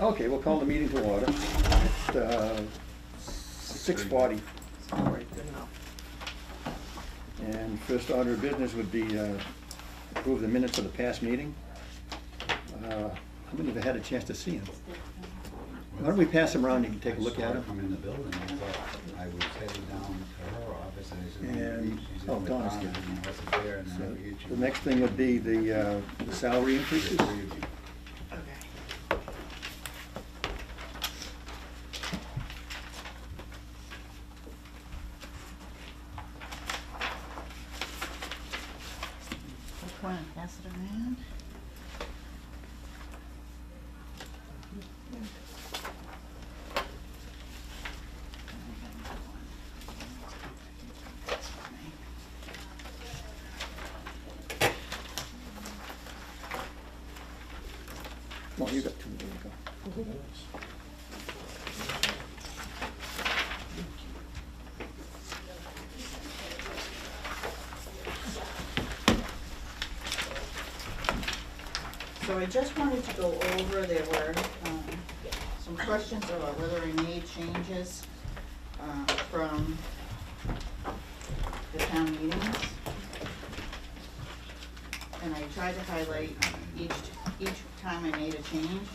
Okay, we'll call the meeting to order. At 6:40. All right, good enough. And first order of business would be approve the minutes of the past meeting. How many have had a chance to see them? Why don't we pass them around, you can take a look at them? I'm in the building, I thought I was headed down to her office, and I said, And- she's oh, in the Donna's car, here. and I wasn't there, and then So I get you. the next thing would be the salary increases. Okay. Which one? Pass it around. Well, you got two, there you go. So I just wanted to go over, there were some questions about whether I made changes from the town meetings. And I tried to highlight each time I made a change.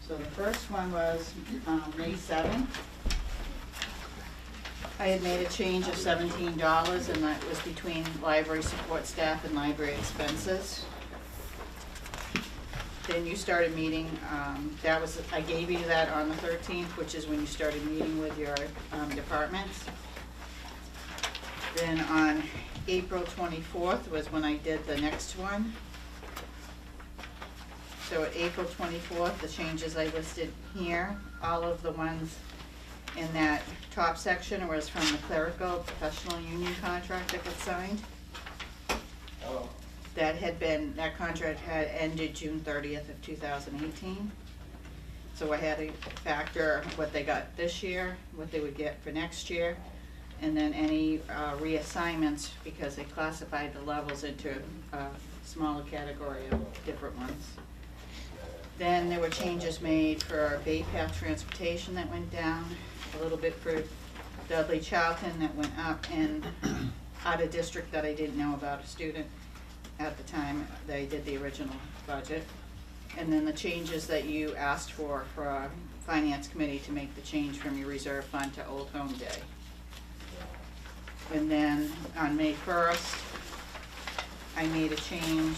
So the first one was May 7th. I had made a change of $17, and that was between library support staff and library expenses. Then you started meeting, that was, I gave you that on the 13th, which is when you started meeting with your departments. Then on April 24th was when I did the next one. So at April 24th, the changes I listed here, all of the ones in that top section was from the clerical professional union contract that got signed. That contract had ended June 30th of 2018. So I had to factor what they got this year, what they would get for next year, and then any reassignments, because they classified the levels into a smaller category of different ones. Then there were changes made for Bay Path Transportation that went down, a little bit for Dudley Charlton that went up, and out of district that I didn't know about, a student at the time they did the original budget. And then the changes that you asked for our finance committee to make the change from your reserve fund to Old Home Day. And then on May 1st, I made a change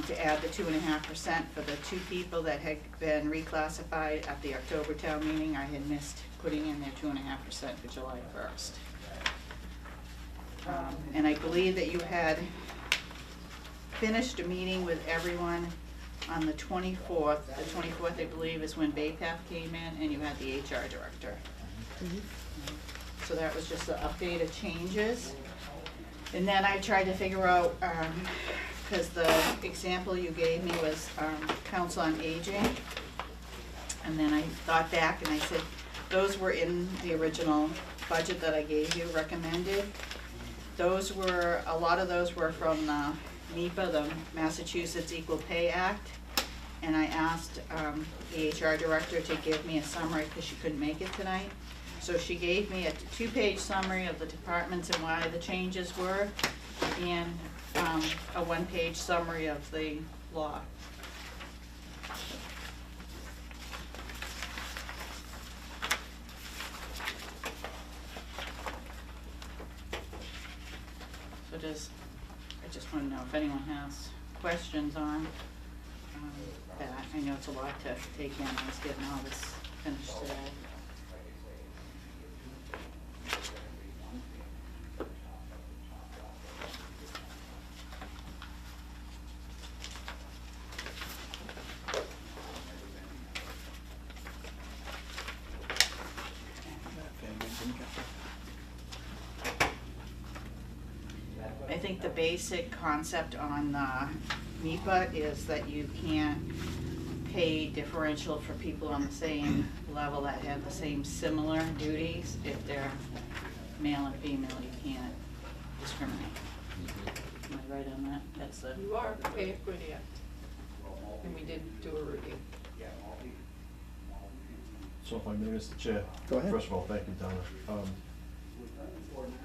to add the 2.5% for the two people that had been reclassified at the October town meeting. I had missed putting in their 2.5% for July 1st. And I believe that you had finished a meeting with everyone on the 24th. The 24th, I believe, is when Bay Path came in, and you had the HR director. So that was just the updated changes. And then I tried to figure out, because the example you gave me was Council on Aging. And then I thought back and I said, those were in the original budget that I gave you, recommended. Those were, a lot of those were from the MEPA, the Massachusetts Equal Pay Act. And I asked the HR director to give me a summary because she couldn't make it tonight. So she gave me a 2-page summary of the departments and why the changes were, and a 1-page summary of the law. So I just want to know if anyone has questions on that. I know it's a lot to take in. I was getting all this finished today. I think the basic concept on the MEPA is that you can't pay differential for people on the same level that have the same similar duties. If they're male and female, you can't discriminate. Am I right on that? That's the. You are, pay equity act. and we did do a review. So if I may, Mr. Chair. Go ahead. First of all, thank you, Donna.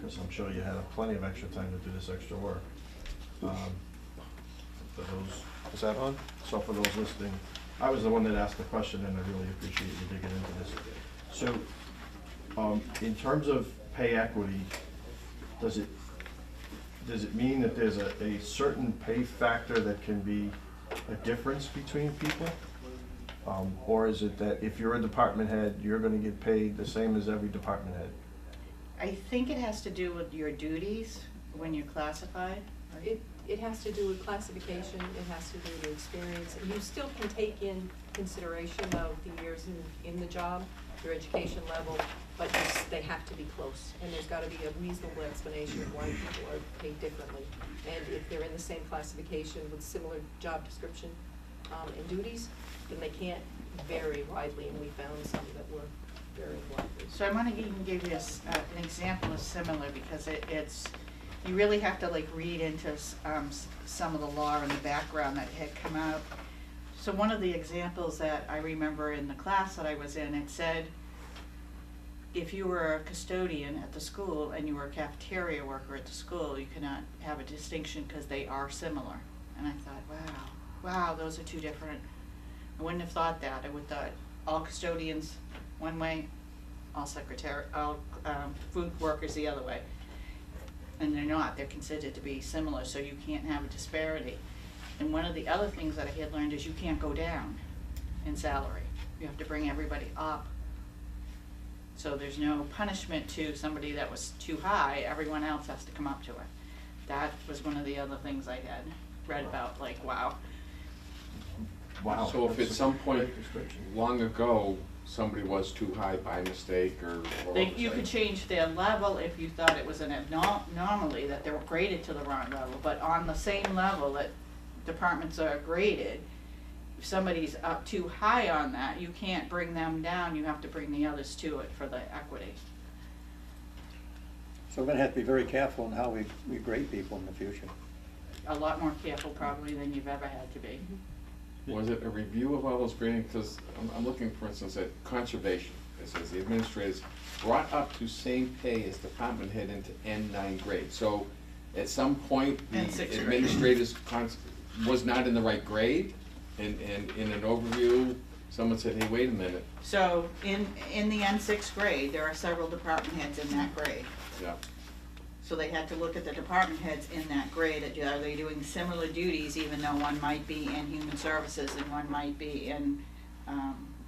Chris, I'm sure you had plenty of extra time to do this extra work. For those, is that on? So for those listening, I was the one that asked the question, and I really appreciate you digging into this. So, in terms of pay equity, does it mean that there's a certain pay factor that can be a difference between people? Or is it that if you're a department head, you're gonna get paid the same as every department head? I think it has to do with your duties when you're classified. It has to do with classification, it has to do with experience, and you still can take in consideration of the years in the job, your education level, but they have to be close, and there's gotta be a reasonable explanation of why people are paid differently. And if they're in the same classification with similar job description, and duties, then they can't vary widely, and we found some that were very widely. So I wanna even give you an example of similar, because it's, you really have to like read into some of the law in the background that had come out. So one of the examples that I remember in the class that I was in, it said, if you were a custodian at the school and you were a cafeteria worker at the school, you cannot have a distinction because they are similar. And I thought, wow, those are two different. I wouldn't have thought that. I would thought all custodians one way, all food workers the other way. And they're not. They're considered to be similar, so you can't have a disparity. And one of the other things that I had learned is you can't go down in salary. You have to bring everybody up. So there's no punishment to somebody that was too high. Everyone else has to come up to it. That was one of the other things I had read about, like, wow. Wow. So if at that's a some point great description. long ago, somebody was too high by mistake or You could change their level if you thought it was an anomaly, that they were graded to the wrong level, but on the same level that departments are graded, if somebody's up too high on that, you can't bring them down, you have to bring the others to it for the equity. So we're gonna have to be very careful in how we grade people in the future. A lot more careful probably than you've ever had to be. Was it a review of all those grading? Because I'm looking, for instance, at conservation. It says the administrators brought up to same pay as department head into N9 grade. So at some point, the And sixth grade. administrators was not in the right grade? And in an overview, someone said, hey, wait a minute. So in the N6th grade, there are several department heads in that grade. Yeah. So they had to look at the department heads in that grade, are they doing similar duties, even though one might be in human services and one might be in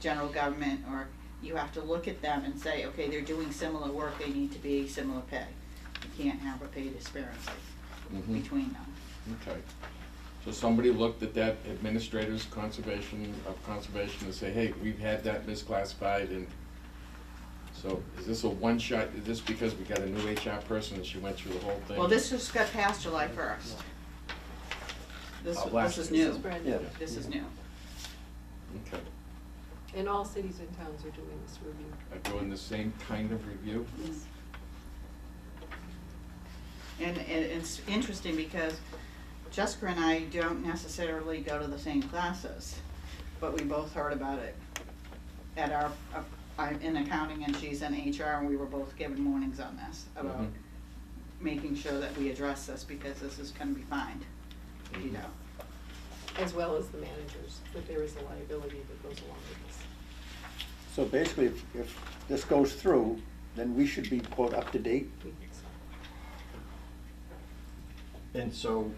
general government, or you have to look at them and say, okay, they're doing similar work, they need to be similar pay. You can't have a pay disparity between them. Okay. So somebody looked at that administrator's conservation and say, hey, we've had that misclassified, and so is this a one-shot, is this because we got a new HR person and she went through the whole thing? Well, this just got passed July 1st. This is This new. is brand Yeah. new. This is new. Okay. And all cities and towns are doing this review. Are doing the same kind of review? Yes. And it's interesting because Jessica and I don't necessarily go to the same classes, but we both heard about it at our, I'm in accounting and she's in HR, and we were both given warnings on this about making sure that we address this, because this is gonna be fined, you know. As well as the managers, but there is a liability that goes along with this. So basically, if this goes through, then we should be, quote, up to date. We think so. And so,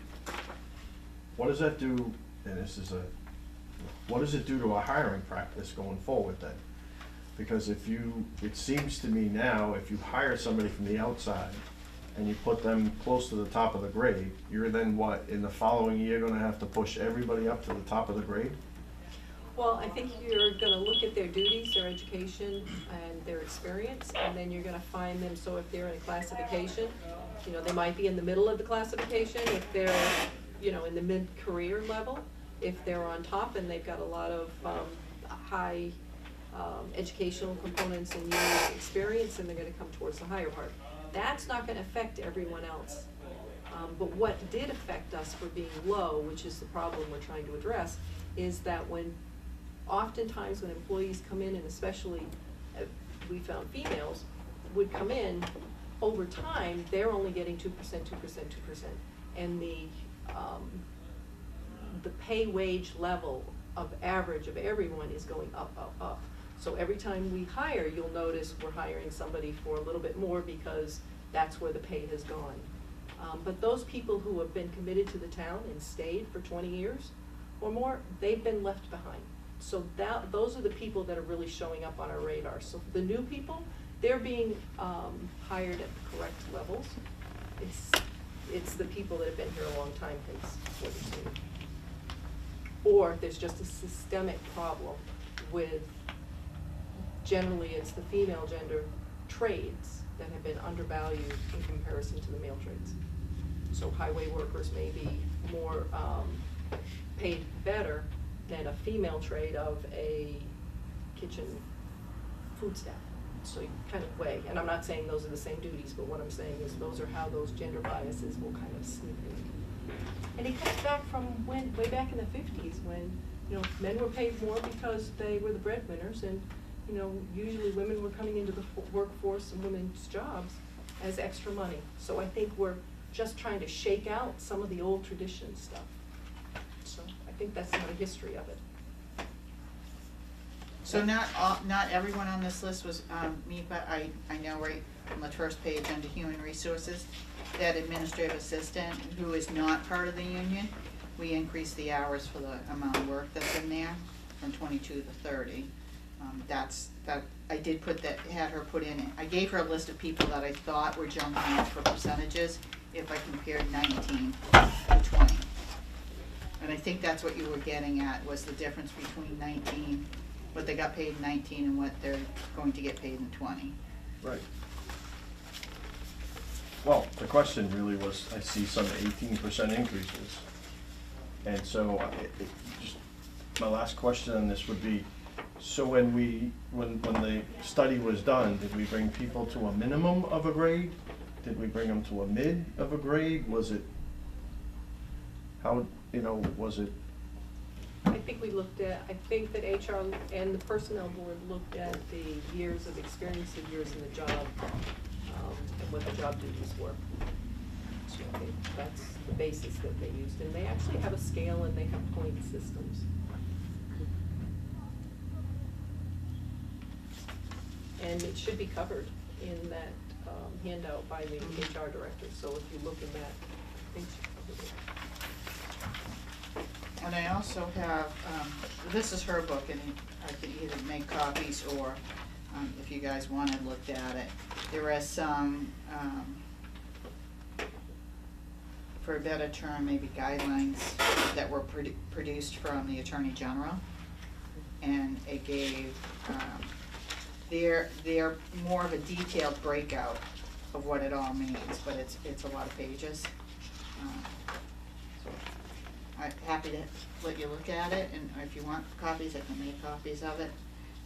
what does that do, and what does it do to our hiring practice going forward then? Because it seems to me now, if you hire somebody from the outside and you put them close to the top of the grade, you're then what, in the following year gonna have to push everybody up to the top of the grade? Well, I think you're gonna look at their duties, their education, and their experience, and then you're gonna find them, so if they're in a classification, you know, they might be in the middle of the classification, if they're, you know, in the mid-career level, if they're on top and they've got a lot of high educational components and years of experience, and they're gonna come towards the higher part. That's not gonna affect everyone else. But what did affect us for being low, which is the problem we're trying to address, is that oftentimes when employees come in, and especially we found females would come in, over time, they're only getting 2%, 2%, 2%. And the pay wage level of average of everyone is going up, up, up. So every time we hire, you'll notice we're hiring somebody for a little bit more because that's where the pay has gone. But those people who have been committed to the town and stayed for 20 years or more, they've been left behind. So those are the people that are really showing up on our radar. So for the new people, they're being hired at the correct levels. It's the people that have been here a long time that's what you're seeing. Or there's just a systemic problem with, generally it's the female gender trades that have been undervalued in comparison to the male trades. So highway workers may be more paid better than a female trade of a kitchen food staff. So you kind of weigh, and I'm not saying those are the same duties, but what I'm saying is those are how those gender biases will kind of sneak in. And it comes back from way back in the 50s when, men were paid more because they were the breadwinners, and, usually women were coming into the workforce and women's jobs as extra money. So I think we're just trying to shake out some of the old tradition stuff. So I think that's some of the history of it. So not everyone on this list was me, but I know right on the first page under Human Resources, that administrative assistant who is not part of the union, we increased the hours for the amount of work that's in there from 22 to 30. I did put that, had her put in it. I gave her a list of people that I thought were jumping up for percentages if I compared 19 to 20. And I think that's what you were getting at, was the difference between 19, what they got paid in 19 and what they're going to get paid in 20. Right. Well, the question really was, I see some 18% increases. And so, just my last question on this would be, so when the study was done, did we bring people to a minimum of a grade? Did we bring them to a mid of a grade? Was it, was it? I think I think that HR and the personnel board looked at the years of experience and years in the job, and what the job duties were. So I think that's the basis that they used, and they actually have a scale and they have point systems. And it should be covered in that handout by the HR director, so if you look in that, I think she covered it. And I also have, this is her book, and I could either make copies or, if you guys wanted, looked at it. There are some, for a better term, maybe guidelines that were produced from the Attorney General. And it gave, they're more of a detailed breakout of what it all means, but it's a lot of pages. So I'm happy to let you look at it, and if you want copies, I can make copies of it.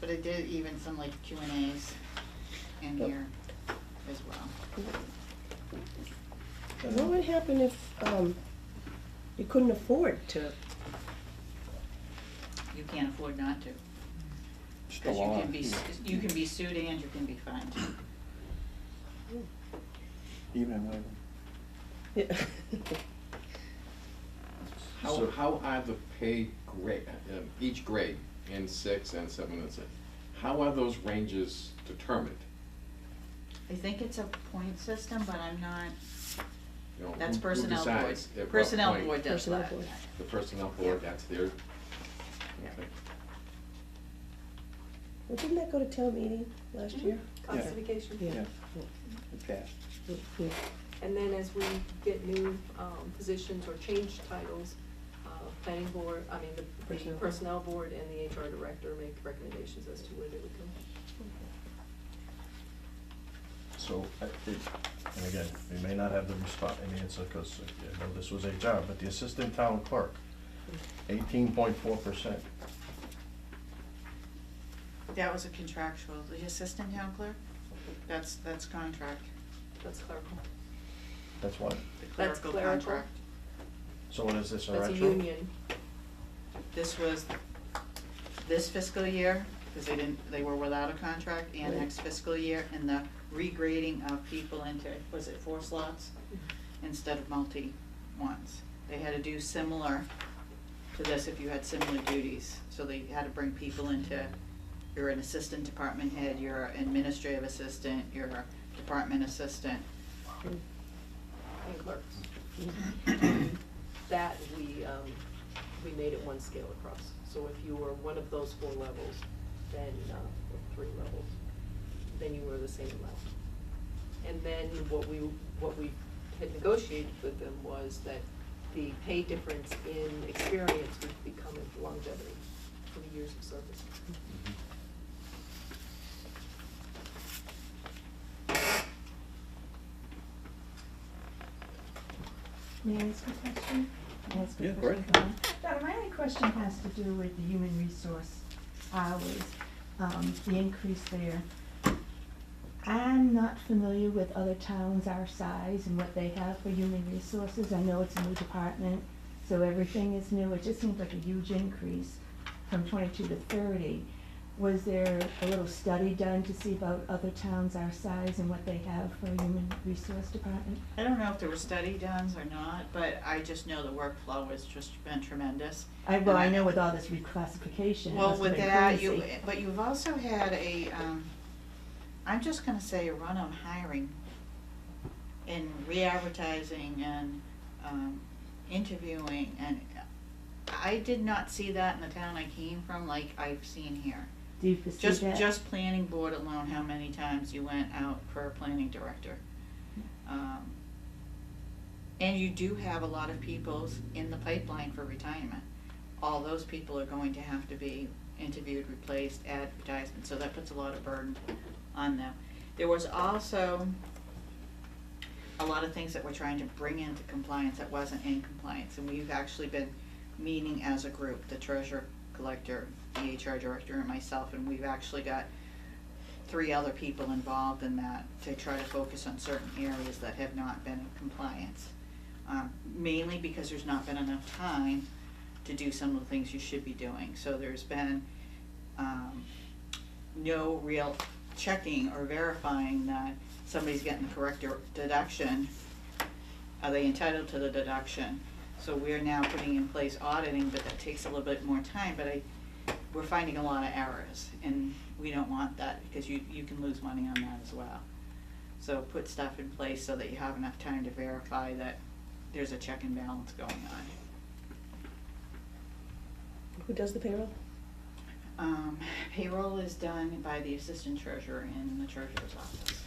But it did even some like Q&As in here as well. What would happen if you couldn't afford to? You can't afford not to. Still Because you can be sued and you can be fined. Even in one. Yeah. How are the pay grade, each grade in 6 and 7 and 6, how are those ranges determined? I think it's a point system, but I'm not, You know, that's who personnel board. decides at what Personnel point? board does Personnel that. board. The personnel board, that's their, Yeah. okay. Well, didn't that go to town meeting last year? Classification. Yeah. It passed. Yeah. And then as we get new positions or change titles, planning board, the personnel board and the HR director make recommendations as to where they would go. So, and again, we may not have the answer, because I know this was HR, but the assistant town clerk, 18.4%. That was a contractual, the assistant town clerk, that's contract. That's clerical. That's what? the That's clerical clerical. contract. So what is this, a That's a retro? union. This was this fiscal year, because they were without a contract, and Right. next fiscal year, and the regrading of people into, was it 4 slots? Instead of multi ones. They had to do similar to this if you had similar duties. So they had to bring people into, you're an assistant department head, you're an administrative assistant, you're a department assistant. And clerks. That we made it one scale across. So if you were one of those 4 levels, then, or 3 levels, then you were the same amount. And then what we had negotiated with them was that the pay difference in experience would become in longevity for the years of service. May I ask a question? May I ask a Yeah, go question? ahead. Donna, my only question has to do with the human resource hours, the increase there. I'm not familiar with other towns our size and what they have for human resources. I know it's a new department, so everything is new. It just seems like a huge increase from 22 to 30. Was there a little study done to see about other towns our size and what they have for a human resource department? I don't know if there were study done or not, but I just know the workflow has just been tremendous. Well, I know with all this reclassification, it Well, must have with been that, crazy. but you've also had a, I'm just gonna say a run on hiring and re-advertising and, interviewing, and I did not see that in the town I came from like I've seen here. Do you foresee that? Just planning board alone, how many times you went out for a planning director. And you do have a lot of people in the pipeline for retirement. All those people are going to have to be interviewed, replaced, advertisement, so that puts a lot of burden on them. There was also a lot of things that we're trying to bring into compliance that wasn't in compliance, and we've actually been meeting as a group, the treasurer, collector, the HR director, and myself, and we've actually got 3 other people involved in that to try to focus on certain areas that have not been in compliance. Mainly because there's not been enough time to do some of the things you should be doing. So there's been no real checking or verifying that somebody's getting the correct deduction. Are they entitled to the deduction? So we're now putting in place auditing, but that takes a little bit more time, but we're finding a lot of errors, and we don't want that, because you can lose money on that as well. So put stuff in place so that you have enough time to verify that there's a check and balance going on. Who does the payroll? Payroll is done by the assistant treasurer in the treasurer's office.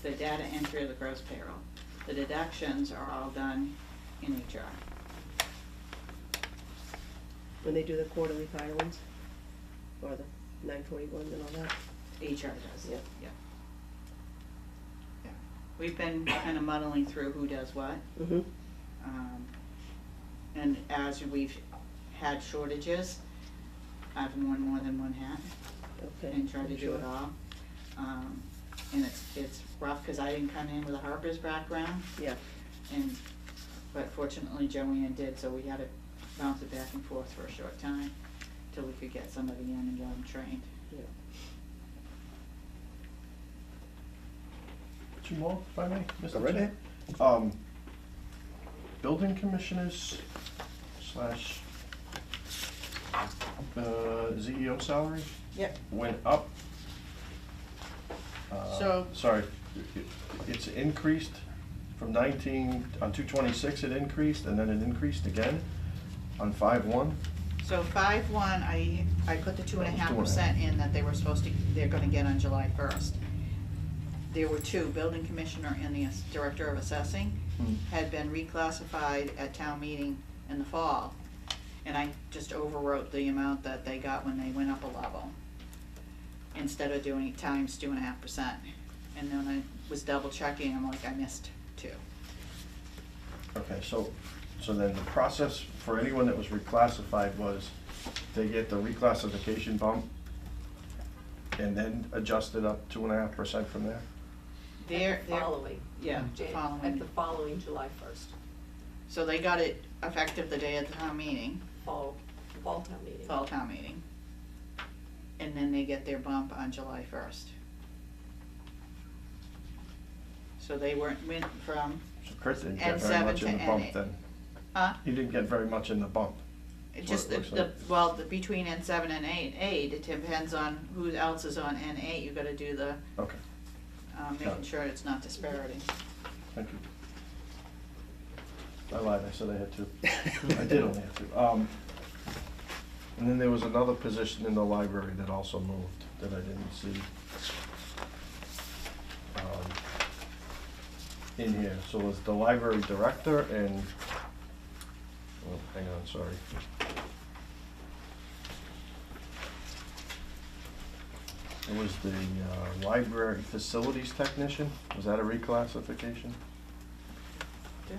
The data entry of the gross payroll. The deductions are all done in HR. When they do the quarterly filings? Or the 941 and all that? HR does, Yeah. yeah. Yeah. We've been kind of muddling through who does what. Mm-hmm. And as we've had shortages, I've worn more than one hat Okay. and tried to I'm do it sure. all. And it's rough, because I didn't come in with a Harper's background, Yeah. but fortunately Joanne did, so we had to bounce it back and forth for a short time till we could get somebody in and get them trained. Yeah. 2 more, if I may, Mr. Go right Chair? ahead. Building commissioners slash ZEO salary Yep. went up. So- Sorry, it's increased from 19, on 226 it increased, and then it increased again on 5/1. So 5/1, I put the 2.5% 2.5. in that they're gonna get on July 1st. There were 2, building commissioner and the director of assessing had been reclassified at town meeting in the fall. And I just overwrote the amount that they got when they went up a level, instead of doing times 2.5%. And then I was double checking, I'm like, I missed 2. Okay, so then the process for anyone that was reclassified was they get the reclassification bump and then adjust it up 2.5% from there? They're, Following. yeah, the At following, the following July first, so they got it effective the day of the town meeting, fall town meeting. fall town meeting. And then they get their bump on July first. So they went from, So Chris didn't And get very 7 much to in the bump N8. then. He didn't get very much in the bump. it What just, it looks the, like. well, between N7 and eight, it depends on who else is on N8, you gotta do the, Okay, making sure it's not disparity. thank you. I lied, I said I had two. I did only have two. And then there was another position in the library that also moved that I didn't see in here. So it was the library director and, oh, hang on, sorry. It was the library facilities technician. Was that a reclassification? Yeah.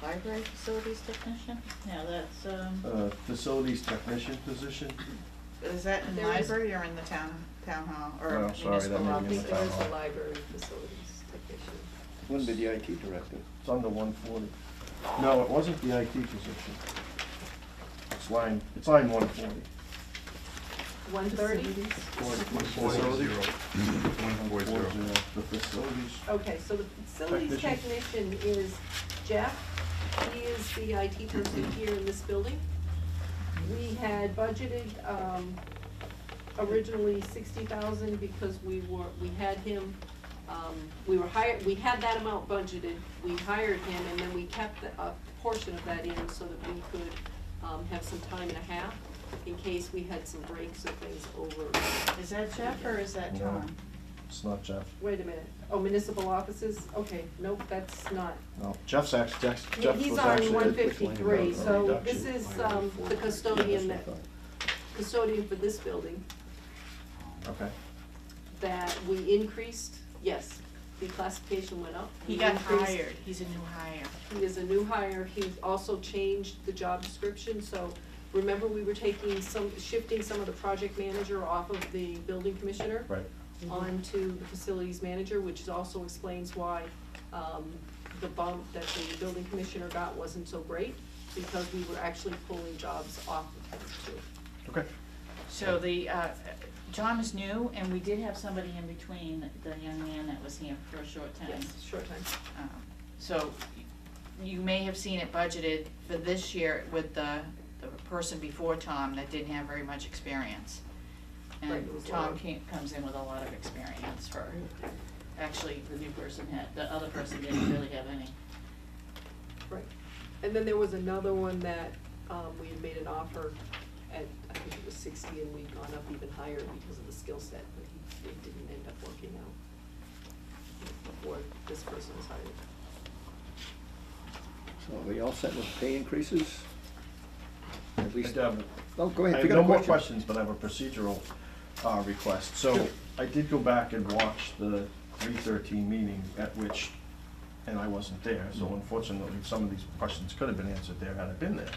Library facilities technician? Yeah, that's, Facilities technician position? is that in the There is- library or in the town hall, or Oh, sorry, that municipal may be I in office? think the it is town the hall. library facilities technician. Wouldn't be the IT director. It's under 140. No, it wasn't the IT position. It's line 140. 130? Facilities? 140. The facilities. Okay, so the facilities Technician. technician is Jeff. He is the IT person here in this building. We had budgeted, originally 60,000 because we had him, we had that amount budgeted. We hired him and then we kept a portion of that in so that we could, have some time and a half in case we had some breaks or things over. Is that Jeff or is that No. Tom? It's not Jeff. Wait a minute. Oh, municipal offices? Okay, nope, that's not. No, Jeff's actually, He- Jeff He's was on actually. 153, so reduction. this is, the custodian custodian for this building Okay. that we increased, yes, the classification went up. He We got increased- hired, he's a new hire. He is a new hire, he also changed the job description, so remember we were shifting some of the project manager off of the building commissioner? Right. Onto the facilities manager, which also explains why, the bump that the building commissioner got wasn't so great, because we were actually pulling jobs off of him too. Okay. So the, John is new, and we did have somebody in between, the young man that was here for a short time. Yes, short time. So you may have seen it budgeted for this year with the person before Tom that didn't have very much experience. Right, And it was Tom Laura. comes in with a lot of experience for, actually, the new person had, the other person didn't really have any. Right. And then there was another one that, we had made an offer at, I think it was 60, and we'd gone up even higher because of the skill set, but it didn't end up working out before this person was hired. So are we all set with pay increases? At least, I have- oh, go I ahead, have pick no up a more question. questions, but I have a procedural request. So I did go back and watch the 313 meeting at which, and I wasn't there, so unfortunately, some of these questions could have been answered there had I been there.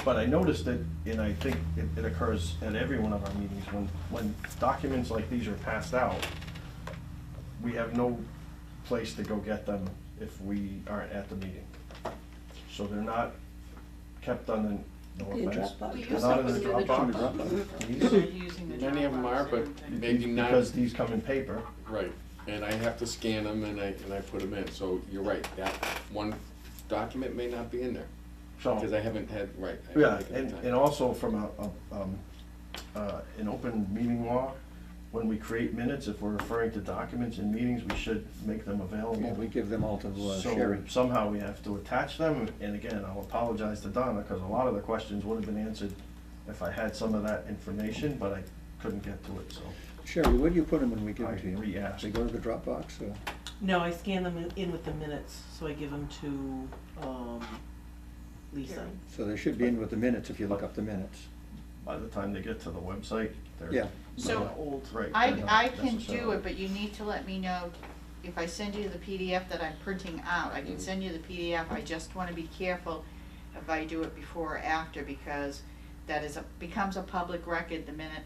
But I noticed that, and I think it occurs at every one of our meetings, when documents like these are passed out, we have no place to go get them if we aren't at the meeting. So they're not kept on the, no In offense. Dropbox. We They're used not to in the put them in the Dropbox. Dropbox. They're using the Many of them Dropbox are, and but everything. maybe not. Because these come in paper. Right, and I have to scan them and I put them in, so you're right, that one document may not be in there, So, because I haven't had, right. I haven't yeah, taken the and, time. and also from an open meeting law, when we create minutes, if we're referring to documents in meetings, we should make them available. Yeah, we give them all to So Sherry. somehow we have to attach them, and again, I'll apologize to Donna, because a lot of the questions would have been answered if I had some of that information, but I couldn't get to it, so. Sherry, where do you put them when we give I them to you? re-asked. They go to the Dropbox, or? No, I scan them in with the minutes, so I give them to, Lisa. Karen. So they should be in with the minutes if you look up the minutes. By the time they get to the website, they're. Yeah. So, not old, right. I they're not can do necessarily- it, but you need to let me know, if I send you the PDF that I'm printing out, I can send you the PDF, I just wanna be careful if I do it before or after, because that becomes a public record the minute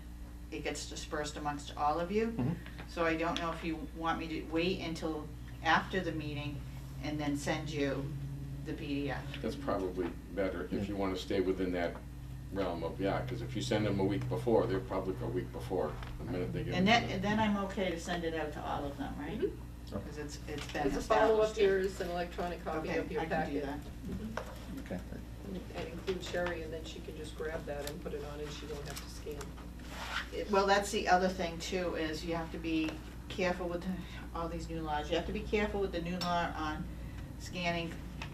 it gets dispersed amongst all of you. Mhm. So I don't know if you want me to wait until after the meeting and then send you the PDF. That's probably better if you wanna stay within that realm of, yeah, cause if you send them a week before, they'll probably go a week before, the minute they get. And into then I'm okay to send it out to all of them, right? Mhm. Because it's been As a established. follow-up, here's an electronic copy Okay, of your I can do packet. that. Okay. And include Sherry, and then she can just grab that and put it on, and she won't have to scan. Well, that's the other thing too, is you have to be careful with all these new laws. You have to be careful with the new law on scanning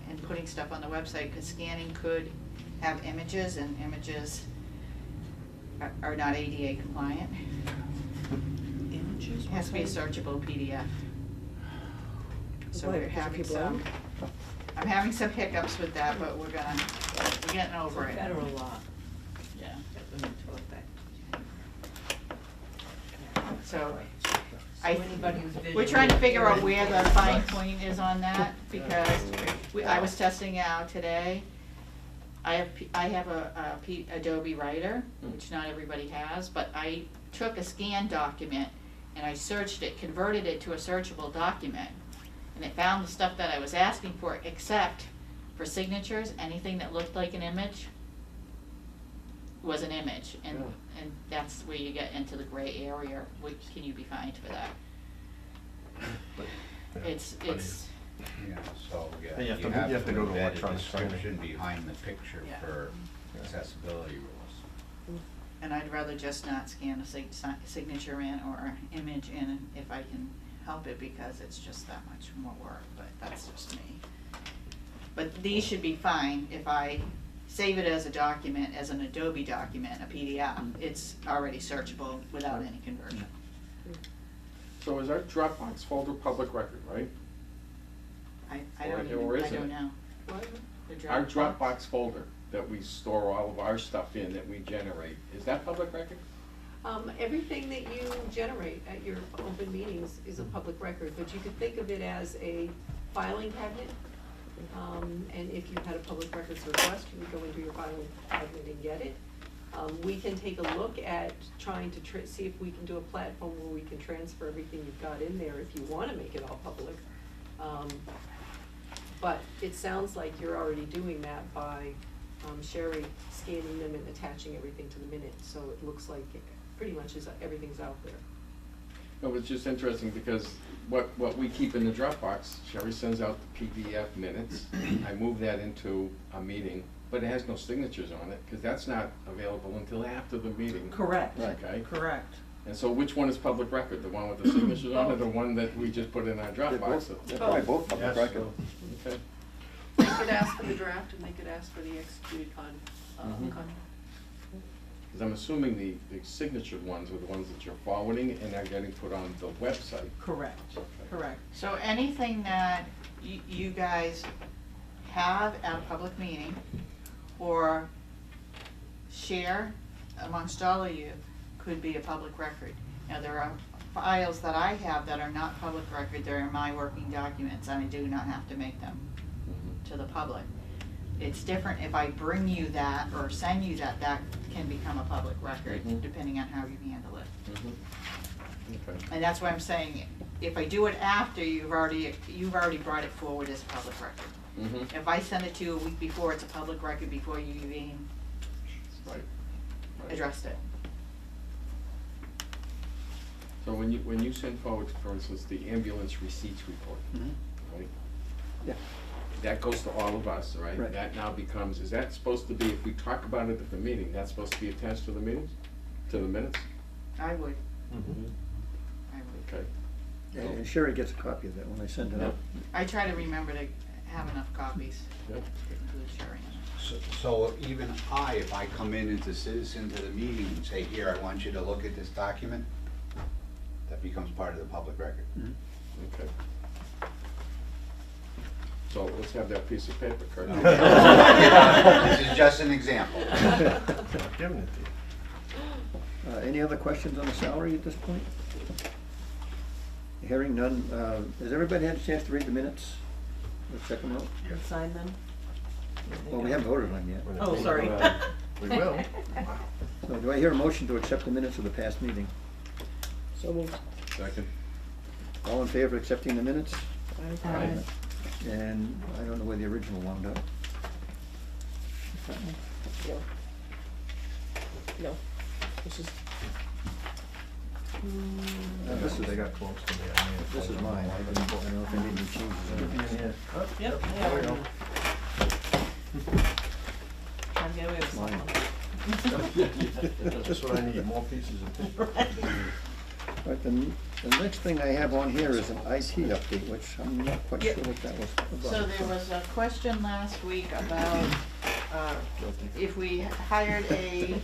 and putting stuff on the website, because scanning could have images, and images are not ADA compliant. Images? It has to be a searchable PDF. So Why? we're Because having people some, I'm having some hiccups with that, but we're getting over it. Federal law. Yeah. Went into effect. So So anybody who's visually we're trying to figure out impaired- where the fine point is on that, because I was testing out today. I have a Adobe Writer, which not everybody has, but I took a scanned document and I searched it, converted it to a searchable document. And it found the stuff that I was asking for, except for signatures, anything that looked like an image was an image. And that's where you get into the gray area, which can you be fined for that? It's, Yeah, so, And yeah, you have you to- have you have to go to embed a electronic signing. description behind the picture Yeah. for accessibility rules. and I'd rather just not scan a signature in or image in if I can help it, because it's just that much more work, but that's just me. But these should be fine if I save it as a document, as an Adobe document, a PDF, it's already searchable without any conversion. So is our Dropbox folder public record, right? I don't Or even, I isn't don't it? know. What? The Our Dropbox folder that we store all of our stuff in, that we generate, is that public record? Everything that you generate at your open meetings is a public record, but you could think of it as a filing cabinet. And if you had a public records request, you would go into your filing cabinet and get it. We can take a look at trying to see if we can do a platform where we can transfer everything you've got in there if you wanna make it all public. But it sounds like you're already doing that by Sherry scanning them and attaching everything to the minute, so it looks like it pretty much everything's out there. No, it's just interesting because what we keep in the Dropbox, Sherry sends out the PDF minutes. I move that into a meeting, but it has no signatures on it, because that's not available until after the meeting. Correct. Right. Okay? Correct. And so which one is public record? The one with the signatures on it, or the one that we just put in our They're Dropbox? both, they're probably both public Yes, record. so- Okay. They could ask for the draft and they could ask for the executed Mhm. contract. Because I'm assuming the signature ones are the ones that you're forwarding and are getting put on the website. Correct. Okay. Correct. So anything that you guys have at a public meeting or share amongst all of you could be a public record. Now, there are files that I have that are not public record, they're my working documents, and I do not have to make them to the public. It's different if I bring you that or send you that, that can become a public record, Mhm. depending on how you handle it. Mhm. Okay. And that's why I'm saying, if I do it after, you've already brought it forward as a public record. Mhm. If I send it to you a week before, it's a public record before you even Right. Right. addressed it. So when you send forward, for instance, the ambulance receipts report, Mhm. right? Yeah. That goes to all of us, right? Right. That now becomes, is that supposed to be, if we talk about it at the meeting, that's supposed to be attached to the meetings, to the minutes? I would, Mhm. I would. Okay. And Sherry gets a copy of that when I send it out. I try to remember to have enough copies Yep. to include Sherry in it. So even if I come in as a citizen to the meeting and say, here, I want you to look at this document, that becomes part of the public record. Mhm. Okay. So let's have that piece of paper, Kurt. This is just an example. I'm giving it to you. Any other questions on the salary at this point? Hearing none, has everybody had a chance to read the minutes? Let's check them out. And sign them. Well, we haven't voted on them yet. Oh, sorry. We will. Wow. So Do I hear a motion to accept the minutes of the past meeting? So moved. Second. All in favor of accepting the minutes? Aye. And I don't know where the original wound up. No. No, this is, This is, They got close to me. I may have this is told them. mine. I don't know if I need any Should be changes. in here. Oh, Yep. There we go. Trying to get away with Mine. something. That's what I need, more pieces of paper. All right, the next thing I have on here is an IT update, which I'm not quite sure what that was about. So there was a question last week about, if we hired a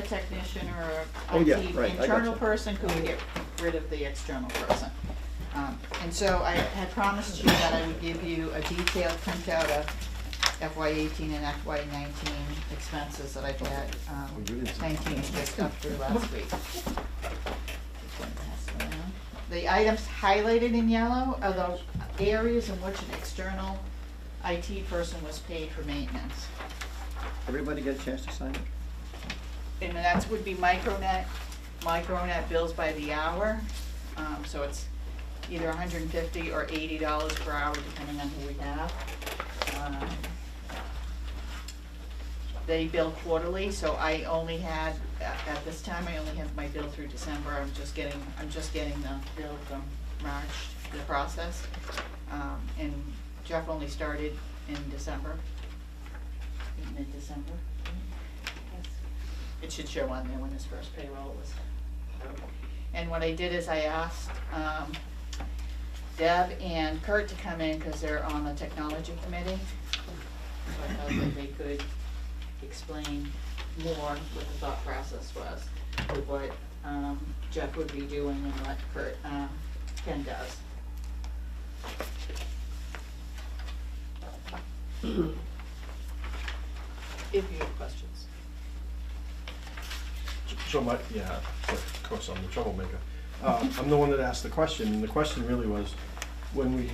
technician or Oh, a yeah, IT right, I internal gotcha. person, could we get rid of the external person? And so I had promised you that I would give you a detailed printout of FY eighteen and FY nineteen expenses that I've had, 19 just up through last week. The items highlighted in yellow are the areas in which an external IT person was paid for maintenance. Everybody get a chance to sign it? And that would be Micronet bills by the hour, so it's either $150 or $80 per hour, depending on who we have. They bill quarterly, so I only had, at this time, I only have my bill through December. I'm just getting the bill from March, the process. And Jeff only started in December, in mid-December. It should show on there when his first payroll was. And what I did is I asked Deb and Kurt to come in, because they're on the technology committee. So I thought that they could explain more what the thought process was with what Jeff would be doing and what Ken does. If you have questions. So yeah, of course, I'm the troublemaker. I'm the one that asked the question, and the question really was, when we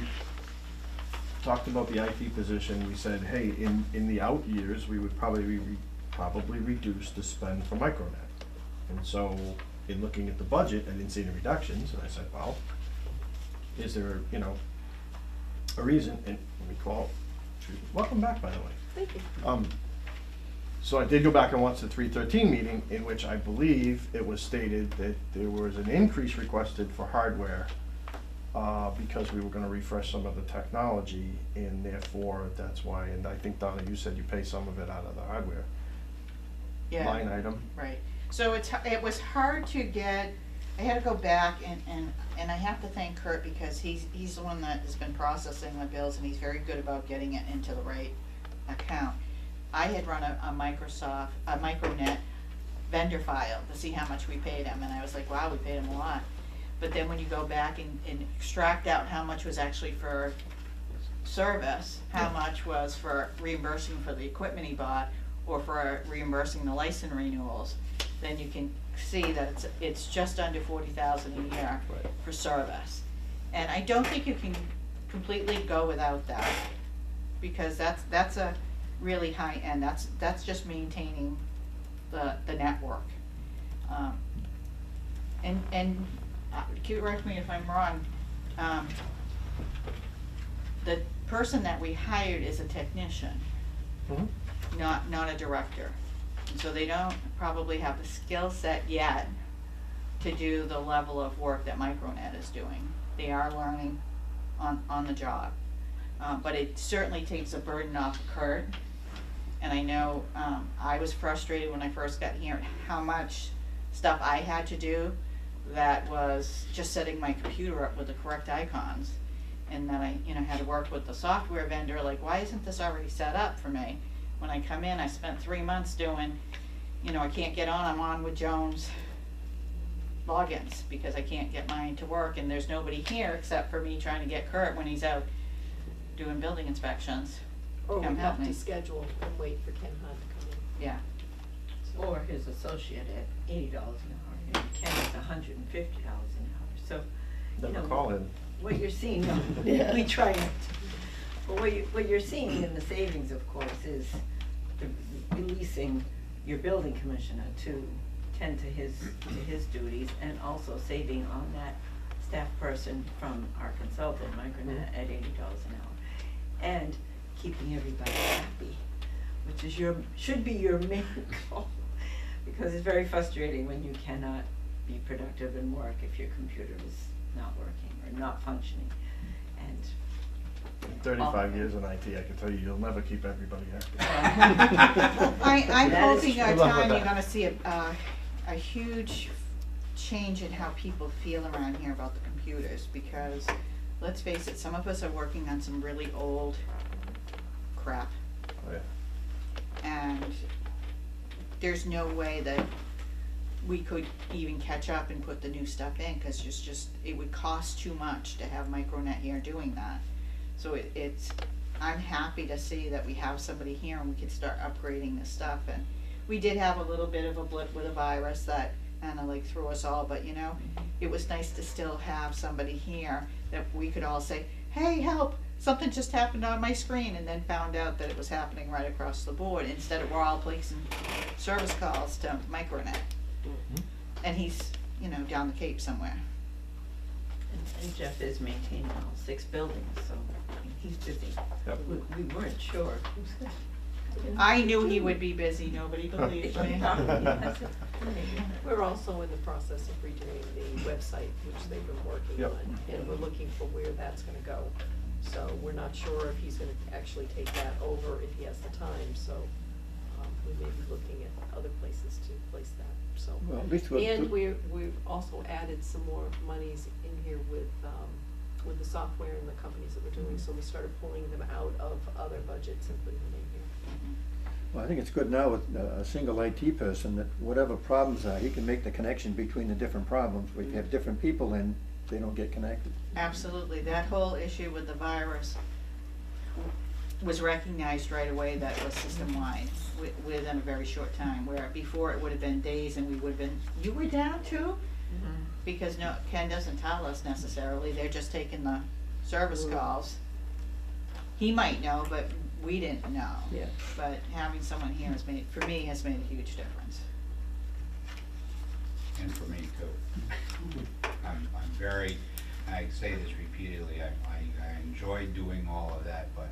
talked about the IT position, we said, hey, in the out years, we would probably reduce the spend for Micronet. And so, in looking at the budget, I didn't see any reductions, and I said, well, is there, a reason? And let me call, welcome back, by the way. Thank you. So I did go back and watch the 313 meeting, in which I believe it was stated that there was an increase requested for hardware because we were gonna refresh some of the technology, and therefore, that's why, and I think, Donna, you said you pay some of it out of the hardware Yeah. line item. Right, so it was hard to get, I had to go back and I have to thank Kurt, because he's the one that has been processing the bills, and he's very good about getting it into the right account. I had run a Micronet vendor file to see how much we paid him, and I was like, wow, we paid him a lot. But then when you go back and extract out how much was actually for service, how much was for reimbursing for the equipment he bought, or for reimbursing the license renewals, then you can see that it's just under 40,000 a year for service. And I don't think you can completely go without that, because that's a really high end. That's just maintaining the network. And correct me if I'm wrong. The person that we hired is a technician, not a director. And so they don't probably have the skill set yet to do the level of work that Micronet is doing. They are learning on the job. But it certainly takes a burden off Kurt. And I know I was frustrated when I first got here at how much stuff I had to do that was just setting my computer up with the correct icons. And then I had to work with the software vendor, like, why isn't this already set up for me? When I come in, I spent 3 months doing, I can't get on, I'm on with Jones logins because I can't get mine to work, and there's nobody here except for me trying to get Kurt when he's out doing building inspections. Or we Come help have me. to schedule and wait for Ken Hunt to come in. Yeah, Or his associate at $80 an hour, and Ken is $150 an hour, so, Never call him. what you're seeing, Yeah. we try not to. But what you're seeing in the savings, of course, is the releasing your building commissioner to tend to his duties, and also saving on that staff person from our consultant, Micronet, at $80 an hour. And keeping everybody happy, which is should be your main goal. Because it's very frustrating when you cannot be productive and work if your computer is not working or not functioning. And In 35 years in IT, I can tell you, you'll never keep everybody happy. I'm That is hoping true. our Good luck with time, you're that. gonna see a huge change in how people feel around here about the computers, because, let's face it, some of us are working on some really old crap, Oh, yeah. and there's no way that we could even catch up and put the new stuff in, cause it's just, it would cost too much to have Micronet here doing that. So I'm happy to see that we have somebody here and we can start upgrading this stuff. And we did have a little bit of a blip with a virus that kinda like threw us all, but you know, it was nice to still have somebody here that we could all say, hey, help, something just happened on my screen, and then found out that it was happening right across the board, instead of we're all placing service calls to Micronet. And he's, you know, down the Cape somewhere. And Jeff is maintaining all 6 buildings, so I mean, he's busy. Yep. We weren't sure. I knew he would be busy, nobody believed me. We're also in the process of redoing the website, which they've been working Yep. on, and we're looking for where that's gonna go. So we're not sure if he's gonna actually take that over, if he has the time, so, we may be looking at other places to place that, so. Well, at least we'll. And we've also added some more monies in here with the software and the companies that we're doing, so we started pulling them out of other budgets and putting them in here. Well, I think it's good now with a single IT person, that whatever problems are, he can make the connection between the different problems. We have different people and they don't get connected. Absolutely, that whole issue with the virus was recognized right away that it was system-wide within a very short time, where before it would have been days and we would have been, you were down too? Because no, Ken doesn't tell us necessarily, they're just taking the service calls. He might know, but we didn't know. Yeah. But having someone here has made, for me, has made a huge difference. And for me too. I'm very, I say this repeatedly, I enjoy doing all of that, but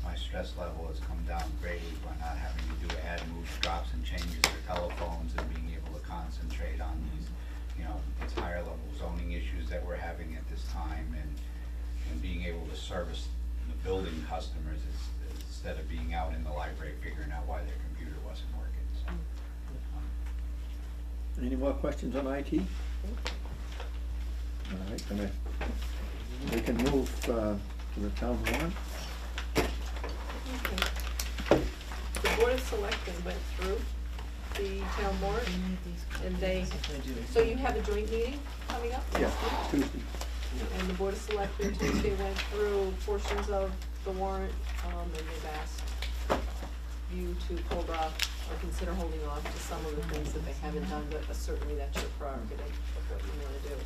my stress level has come down greatly by not having to do add, moves, drops, and changes for telephones, and being able to concentrate on these, you know, these higher level zoning issues that we're having at this time, and being able to service the building customers instead of being out in the library figuring out why their computer wasn't working, so. Any more questions on IT? All right, then we can move to the town warrant. Okay. The Board of Selectmen went through the town warrant, and so you have a joint meeting coming up Yeah, next week? Tuesday. And the Board of Selectmen Tuesday went through portions of the warrant, and they've asked you to hold off or consider holding off to some of the things that they haven't done, but certainly that's your prerogative of what you wanna do.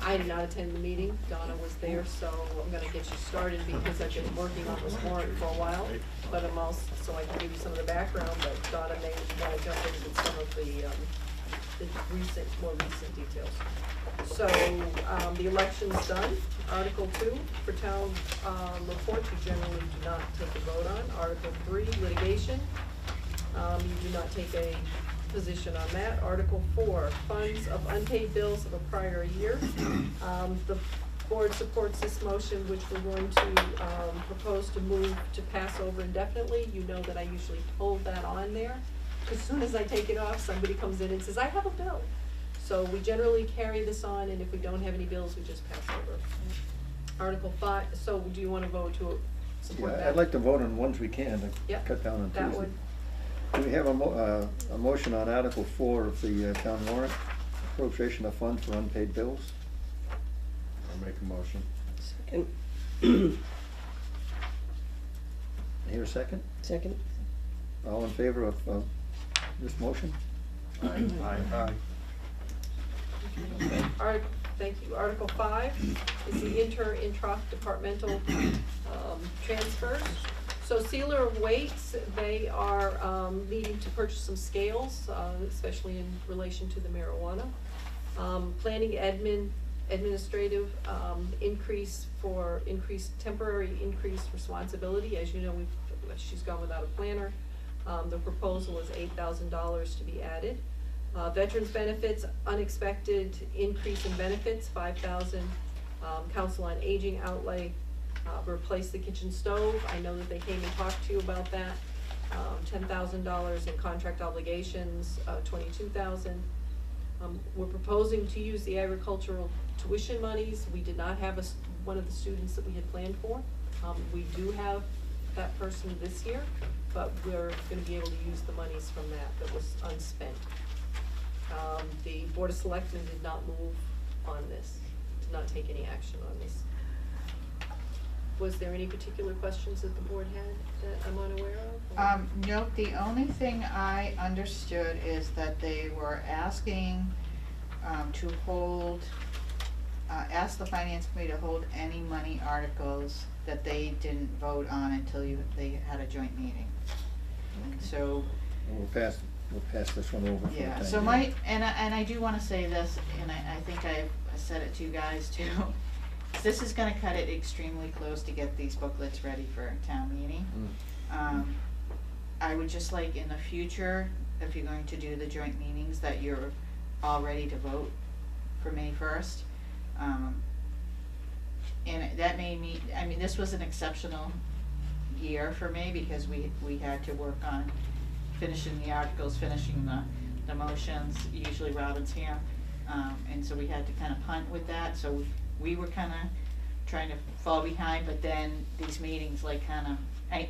I did not attend the meeting, Donna was there, so I'm gonna get you started because I've been working on this warrant for a while. But I'm also, so I can give you some of the background, but Donna may wanna jump in with some of the more recent details. So, the election's done. Article 2 for town, reports, you generally do not take a vote on. Article 3, litigation, you do not take a position on that. Article 4, funds of unpaid bills of a prior year. The board supports this motion, which we're going to, propose to move to pass over indefinitely. You know that I usually hold that on there. As soon as I take it off, somebody comes in and says, I have a bill. So we generally carry this on, and if we don't have any bills, we just pass over. Article 5, so do you wanna vote to support that? Yeah, I'd like to vote on ones we can to Yep, cut down on that Tuesday. would, Do we have a motion on Article 4 of the town warrant, appropriation of funds for unpaid bills? I'll make a motion. Second. Here a second? Second. All in favor of this motion? Aye. Thank you. Article 5 is the inter-departmental transfers. So Sealer of Weights, they are needing to purchase some scales, especially in relation to the marijuana. Planning administrative temporary increased responsibility. As you know, she's gone without a planner. The proposal is $8,000 to be added. Veterans benefits, unexpected increase in benefits, $5,000. Council on Aging outlay, replace the kitchen stove. I know that they came and talked to you about that. $10,000 in contract obligations, $22,000. We're proposing to use the agricultural tuition monies. We did not have one of the students that we had planned for. We do have that person this year, but we're gonna be able to use the monies from that was unspent. The Board of Selectmen did not move on this, did not take any action on this. Was there any particular questions that the board had that I'm unaware of? or- Nope, the only thing I understood is that they were asking, to hold, ask the finance committee to hold any money articles that they didn't vote on until they had a joint meeting. And so, We'll pass this one over for the yeah, time so being. and I do wanna say this, and I think I said it to you guys too. This is gonna cut it extremely close to get these booklets ready for town meeting. I would just like in the future, if you're going to do the joint meetings, that you're all ready to vote for May 1st. And that made me, I mean, this was an exceptional year for me because we had to work on finishing the articles, finishing the motions. Usually Robin's here, and so we had to kind of punt with that. So we were kind of trying to fall behind, but then these meetings like kind of,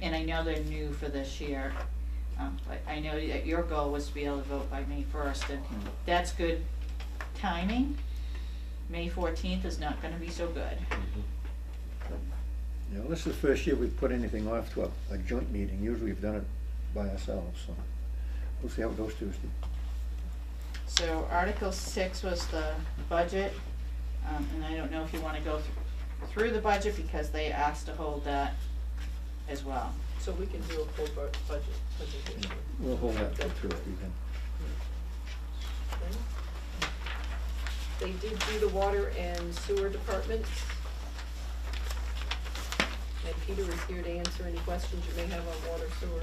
and I know they're new for this year, but I know that your goal was to be able to vote by May 1st, and that's good timing. May 14th is not gonna be so good. You know, this is the first year we've put anything off to a joint meeting. Usually we've done it by ourselves, so we'll see how it goes Tuesday. So Article 6 was the budget, and I don't know if you wanna go through the budget because they asked to hold that as well. So we can do a full budget presentation. We'll hold that till Tuesday then. Okay. They did do the water and sewer departments. And Peter is here to answer any questions you may have on water, sewer.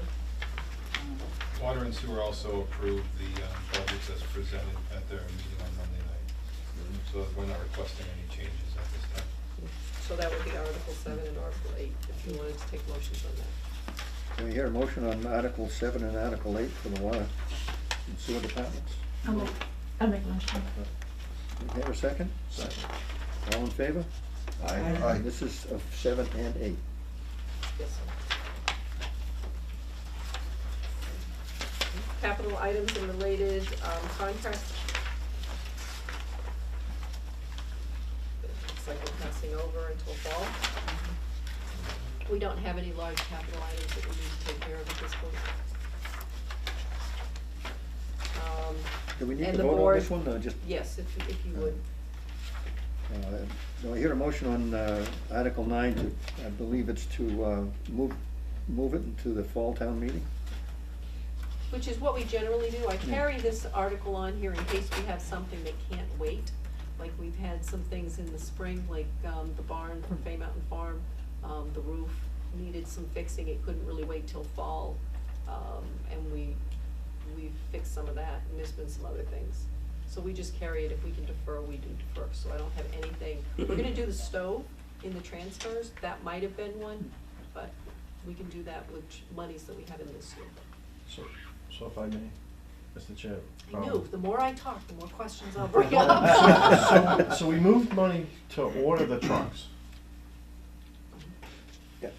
Water and Sewer also approved the budgets as presented at their meeting on Monday night. So we're not requesting any changes at this time. So that would be Article 7 and Article 8, if you wanted to take motions on that. Can we hear a motion on Article 7 and Article 8 for the water and sewer departments? I'll make a motion. Can we hear a second? Second. All in favor? Aye. This is of 7 and 8. Yes, sir. Capital items and related contracts. Looks like we're passing over until fall. We don't have any large capital items that we need to take care of at this point. Do we need And to the vote on board- this one, or just? Yes, if you would. Do I hear a motion on Article 9 to, I believe it's to move it into the fall town meeting? Which is what we generally do. I carry this article on here in case we have something that can't wait. Like we've had some things in the spring, like the barn for Fay Mountain Farm, the roof needed some fixing. It couldn't really wait till fall. And we've fixed some of that, and there's been some other things. So we just carry it. If we can defer, we do defer. So I don't have anything. We're gonna do the stove in the transfers. That might have been one, but we can do that with monies that we have in this year. So if I may, Mr. Chair. I knew, the more I talk, the more questions I'll bring up. So we moved money to order the trucks. Yeah.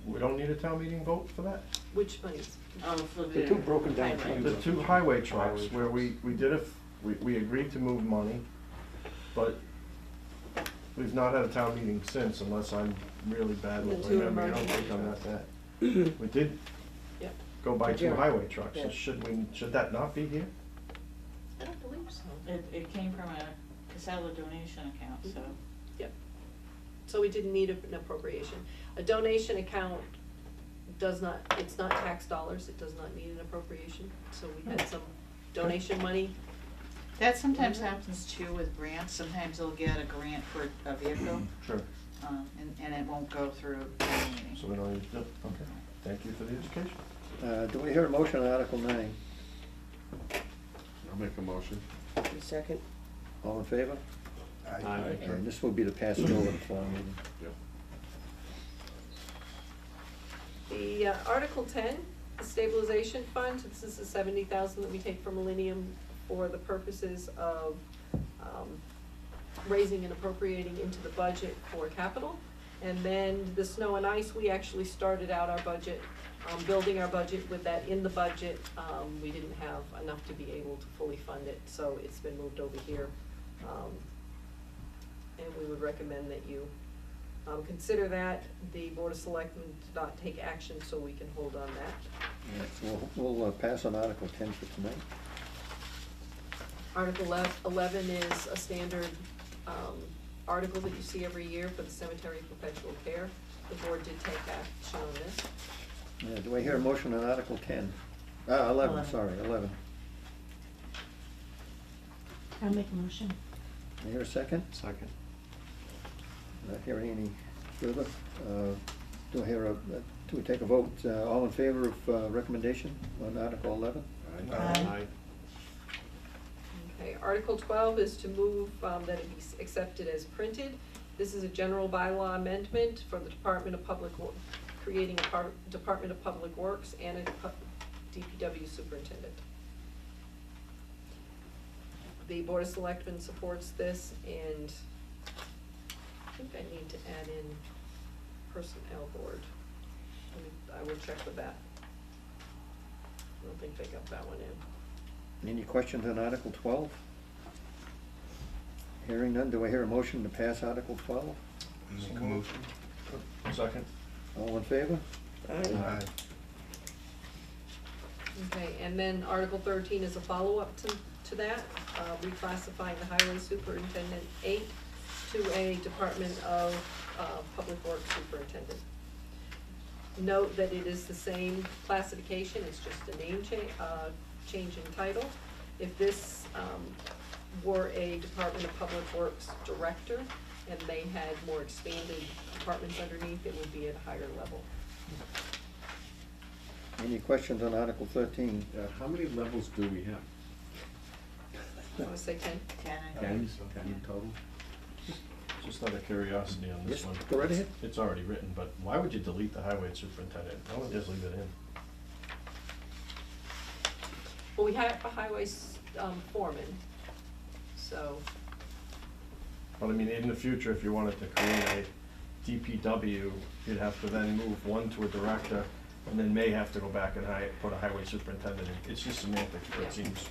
We don't need a town meeting vote for that? Which monies? Oh, for The two broken down highway. trucks. The two highway trucks, where we did we agreed to move money, but we've not had a town meeting since, unless I'm really bad with The two memory. I don't emergency think I'm trucks. that. We did Yep. go buy two Yeah. highway trucks, so Yeah. should that not be here? I don't believe so. It came from a Casella donation account, so. Yep. So we didn't need an appropriation. A donation account does not, it's not tax dollars, it does not need an appropriation, so we had some donation money. That sometimes happens too with grants, sometimes they'll get a grant for a vehicle, Sure. and it won't go through the meeting. So we don't need to, okay. Thank you for the education. Do we hear a motion on Article 9? I'll make a motion. Second. All in favor? Aye. And this will be to pass it over the fall meeting. Yep. The Article 10, the stabilization fund, this is the 70,000 that we take from Millennium for the purposes of raising and appropriating into the budget for capital. And then the snow and ice, we actually started out our budget, building our budget with that in the budget. We didn't have enough to be able to fully fund it, so it's been moved over here. And we would recommend that you consider that. The Board of Selectmen did not take action, so we can hold on that. So we'll pass on Article 10 for tonight. Article 11 is a standard article that you see every year for the cemetery perpetual care. The board did take action on this. Do I hear a motion on Article 10? 11, sorry, 11. I'll make a motion. I hear a second? Second. Not hearing any further. Do I hear do we take a vote? All in favor of recommendation on Article 11? Aye. Okay, Article 12 is to move that it be accepted as printed. This is a general bylaw amendment for the Department of Public Works, creating a Department of Public Works and a DPW superintendent. The Board of Selectmen supports this, and I think I need to add in Personnel Board. I will check with that. I don't think they got that one in. Any questions on Article 12? Hearing none, do I hear a motion to pass Article 12? Make a motion. Second. All in favor? Aye. Okay, and then Article 13 is a follow-up to that, reclassifying the Highway Superintendent 8 to a Department of Public Works Superintendent. Note that it is the same classification, it's just a name change in title. If this were a Department of Public Works Director and they had more expanded departments underneath, it would be at a higher level. Any questions on Article 13? How many levels do we have? I want to say 10. 10, I think. 10 in total? Just out of curiosity on this Yes, one. go right ahead. It's already written, but why would you delete the highway superintendent? Why don't you just leave it in? Well, we have a highway foreman, so, But I mean, in the future, if you wanted to create a DPW, you'd have to then move one to a director, and then may have to go back and put a highway superintendent in. It's just semantics, but it seems.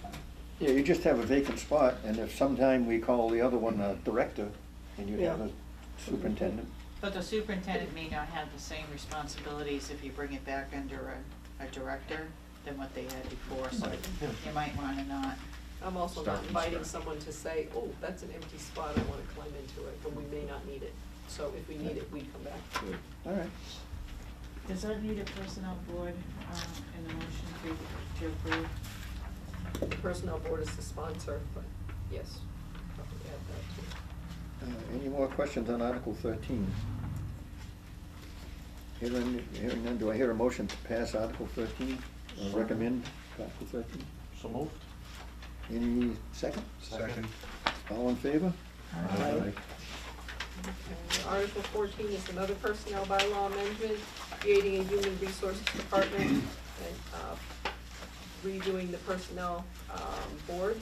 Yeah, you just have a vacant spot, and if sometime we call the other one a director, and you have Yeah. a superintendent. But the superintendent may not have the same responsibilities if you bring it back under a director than what they had before, so Right, yeah. you might wanna not. I'm also Start not from inviting scratch. someone to say, oh, that's an empty spot, I wanna climb into it, but we may not need it. So if we need it, we'd come back. All right. Does that need a personnel board, in the motion to approve? The Personnel Board is the sponsor, but yes, probably add that too. Any more questions on Article 13? Hearing none, do I hear a motion to pass Article 13, or recommend Article 13? So moved. Any second? Second. All in favor? Aye. Okay, Article 14 is another personnel bylaw amendment, creating a human resources department and redoing the personnel board.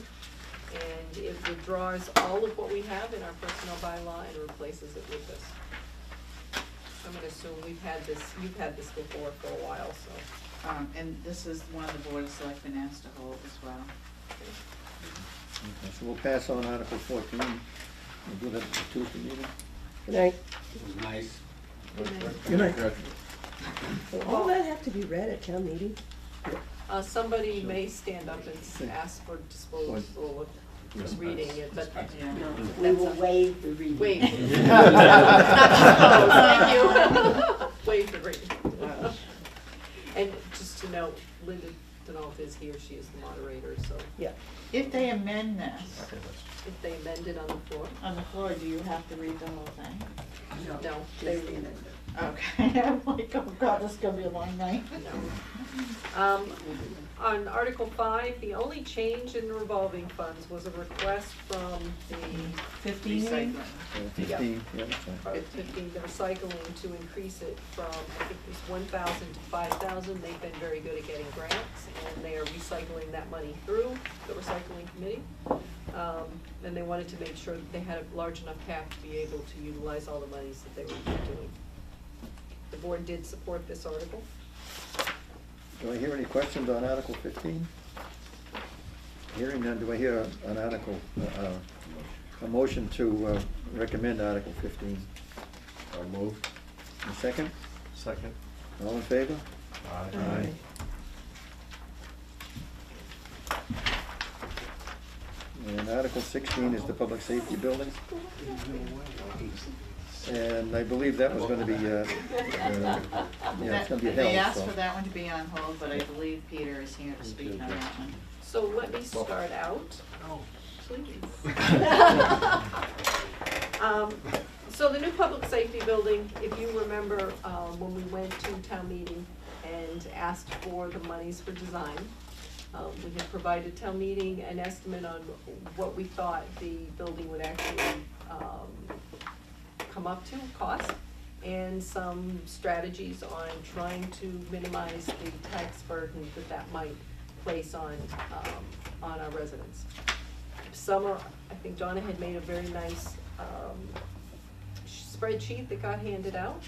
And it withdraws all of what we have in our personnel bylaw and replaces it with this. I'm gonna assume you've had this before for a while, so. And this is one the Board of Selectmen has to hold as well. Okay, so we'll pass on Article 14. We'll do that at the Tuesday meeting. Good night. It was nice. Good night. Will all that have to be read at town meeting? Somebody may stand up and ask for disposal of reading it, but. Yeah. We will waive the reading. Wait. Not disposed, thank you. Waive the reading. And just to note, Linda Denault is here, she is the moderator, so Yeah. If they amend this if they amend it on the floor, on the floor, do you have to read the whole thing? no, they amend it. Okay, I'm like, oh God, this is gonna be a long night. No. On Article 5, the only change in the revolving funds was a request from the 15, you mean? 15, yeah, that's right. Part 15, the recycling, to increase it from, I think it was 1,000 to 5,000. They've been very good at getting grants, and they are recycling that money through the recycling committee. And they wanted to make sure that they had a large enough cap to be able to utilize all the monies that they were doing. The board did support this article. Do I hear any questions on Article 15? Hearing none, do I hear an article, a motion to recommend Article 15? I'll move. A second? Second. All in favor? Aye. And Article 16 is the public safety building. And I believe that was gonna be, yeah, it's gonna be held, They asked so. for that one to be on hold, but I believe Peter is here to speak on that one. So let me start out, please. So the new public safety building, if you remember, when we went to town meeting and asked for the monies for design, we had provided town meeting an estimate on what we thought the building would actually, come up to, cost, and some strategies on trying to minimize the tax burden that that might place on our residents. Summer, I think Donna had made a very nice, spreadsheet that got handed out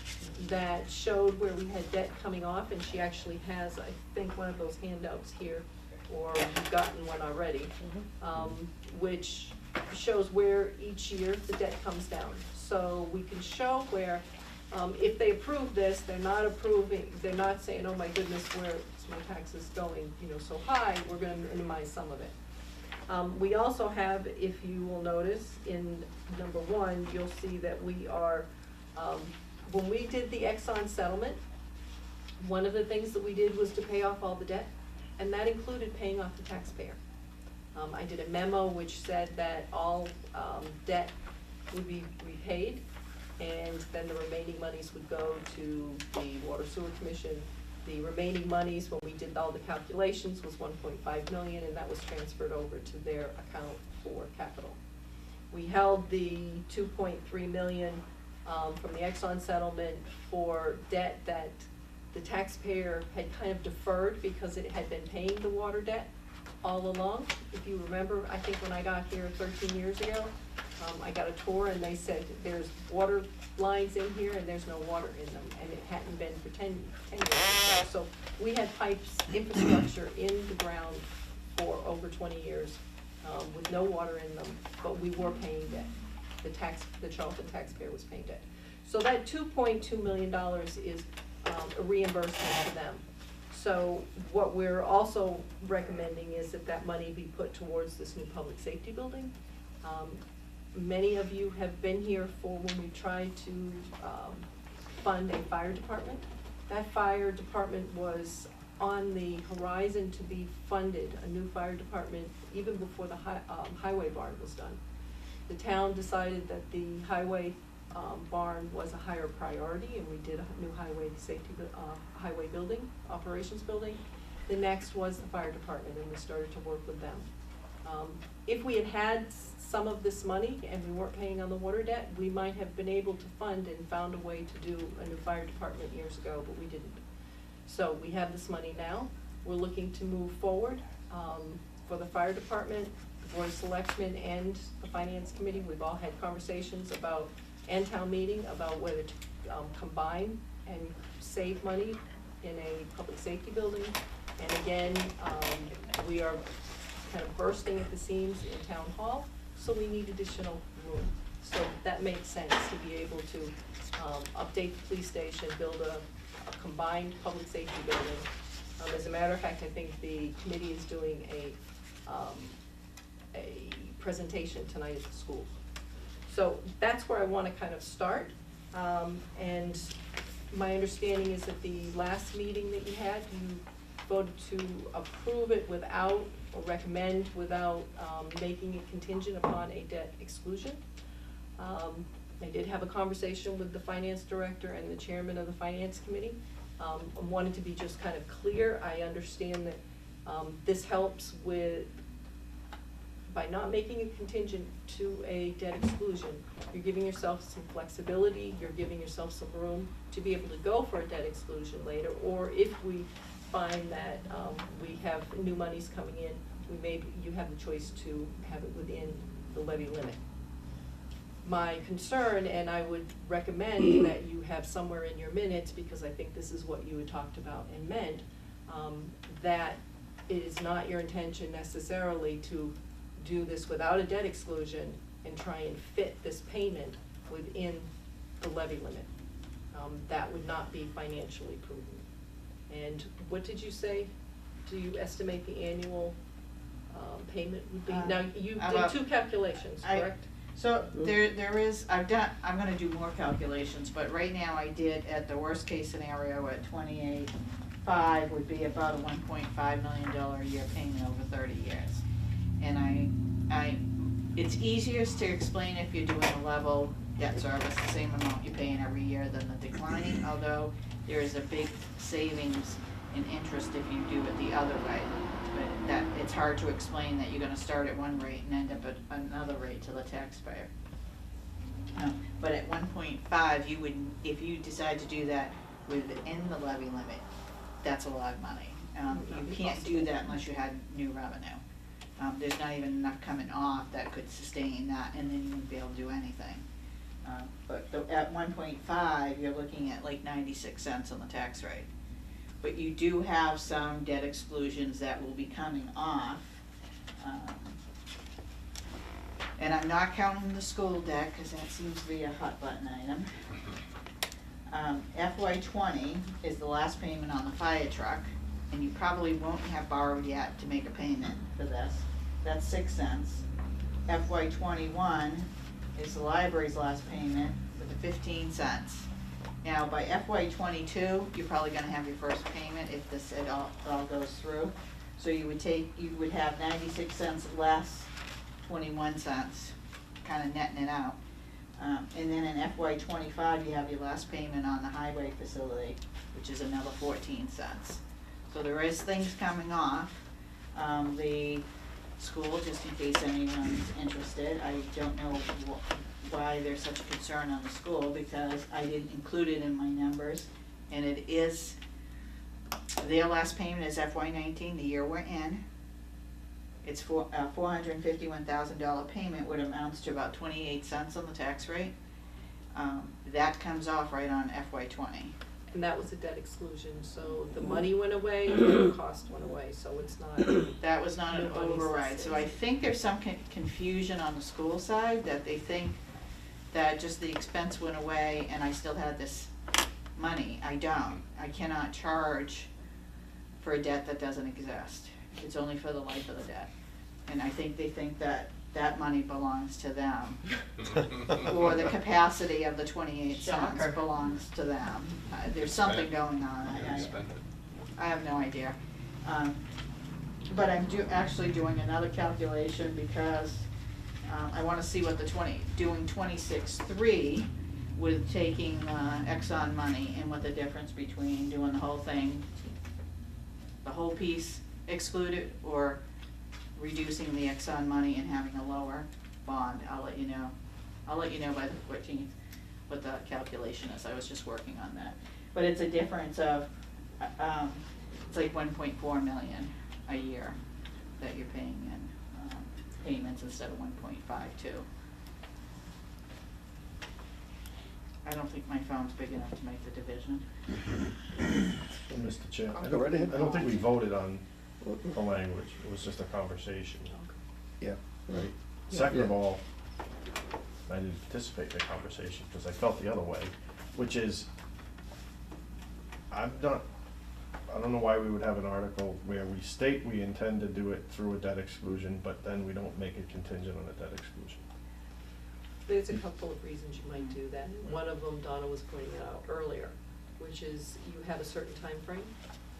that showed where we had debt coming off, and she actually has, I think, one of those handouts here, or you've gotten one already, which shows where each year the debt comes down. So we can show where, if they approve this, they're not saying, oh my goodness, where is my taxes going, so high, we're gonna minimize some of it. We also have, if you will notice, in number 1, you'll see that we are, when we did the Exxon settlement, one of the things that we did was to pay off all the debt, and that included paying off the taxpayer. I did a memo which said that all debt would be repaid, and then the remaining monies would go to the Water Sewer Commission. The remaining monies, when we did all the calculations, was 1.5 million, and that was transferred over to their account for capital. We held the 2.3 million from the Exxon settlement for debt that the taxpayer had kind of deferred because it had been paying the water debt all along. If you remember, I think when I got here 13 years ago, I got a tour and they said there's water lines in here and there's no water in them, and it hadn't been for 10 years or so. So we had pipes, infrastructure in the ground for over 20 years with no water in them, but we were paying debt. The Charlton taxpayer was paying debt. So that $2.2 million is a reimbursement to them. So what we're also recommending is that that money be put towards this new public safety building. Many of you have been here for when we tried to fund a fire department. That fire department was on the horizon to be funded, a new fire department, even before the highway barn was done. The town decided that the highway barn was a higher priority, and we did a new highway building, operations building. The next was the fire department, and we started to work with them. If we had had some of this money and we weren't paying on the water debt, we might have been able to fund and found a way to do a new fire department years ago, but we didn't. So we have this money now. We're looking to move forward for the fire department, the board of selectmen, and the finance committee. We've all had conversations about, and town meeting, about whether to combine and save money in a public safety building. And again, we are kind of bursting at the seams in town hall, so we need additional room. So that makes sense to be able to update the police station, build a combined public safety building. As a matter of fact, I think the committee is doing a presentation tonight at the school. So that's where I want to kind of start. And My understanding is that the last meeting that you had, you voted to approve it without, or recommend without, making it contingent upon a debt exclusion. I did have a conversation with the finance director and the chairman of the finance committee. I wanted to be just kind of clear. I understand that, this helps with, by not making it contingent to a debt exclusion, you're giving yourself some flexibility, you're giving yourself some room to be able to go for a debt exclusion later, or if we find that, we have new monies coming in, you have the choice to have it within the levy limit. My concern, and I would recommend that you have somewhere in your minutes, because I think this is what you had talked about and meant, that it is not your intention necessarily to do this without a debt exclusion and try and fit this payment within the levy limit. That would not be financially prudent. And what did you say? Do you estimate the annual payment would be? Now, you did 2 calculations, correct? So there is, I'm gonna do more calculations, but right now I did, at the worst case scenario, at 28.5 would be about a $1.5 million a year payment over 30 years. And it's easiest to explain if you're doing a level debt service, the same amount you're paying every year than the declining, although there is a big savings in interest if you do it the other way. But that, it's hard to explain that you're gonna start at one rate and end up at another rate to the taxpayer. But at 1.5, you would, if you decide to do that within the levy limit, that's a lot of money. You can't do that unless you had new revenue. There's not even enough coming off that could sustain that, and then you wouldn't be able to do anything. But at 1.5, you're looking at like 96 cents on the tax rate. But you do have some debt exclusions that will be coming off. And I'm not counting the school debt, because that seems to be a hot button item. FY20 is the last payment on the fire truck, and you probably won't have borrowed yet to make a payment for this. That's 6 cents. FY21 is the library's last payment with the 15 cents. Now, by FY22, you're probably gonna have your first payment if this all goes through. So you would have 96 cents less 21 cents, kinda netting it out. And then in FY25, you have your last payment on the highway facility, which is another 14 cents. So there is things coming off. The school, just in case anyone's interested, I don't know why there's such a concern on the school, because I didn't include it in my numbers, and it is, their last payment is FY19, the year we're in. It's for a $451,000 payment, which amounts to about 28 cents on the tax rate. That comes off right on FY20. And that was a debt exclusion, so the money went away, the cost went away, so it's not. That was not an No money's override, so I think there's some confusion on the school side, that they think that just the expense went away and I still had this money. I don't. I cannot charge for a debt that doesn't exist. It's only for the life of the debt. And I think they think that that money belongs to them. Or the capacity of the 28 cents belongs to them. There's something going on. I have no idea. But I'm actually doing another calculation, because I wanna see what doing 26.3 with taking Exxon money, and what the difference between doing the whole thing, the whole piece excluded, or reducing the Exxon money and having a lower bond. I'll let you know. I'll let you know by the 14th what the calculation is. I was just working on that. But it's a difference of, it's like 1.4 million a year that you're paying in payments instead of 1.52. I don't think my phone's big enough to make the division. Mr. Chair, Go right ahead. I don't think we voted on the language, it was just a conversation. Yeah. Right. Second of all, I didn't participate in the conversation because I felt the other way, which is, I don't know why we would have an article where we state we intend to do it through a debt exclusion, but then we don't make it contingent on a debt exclusion. There's a couple of reasons you might do that. One of them, Donna was pointing out earlier, which is you have a certain time frame.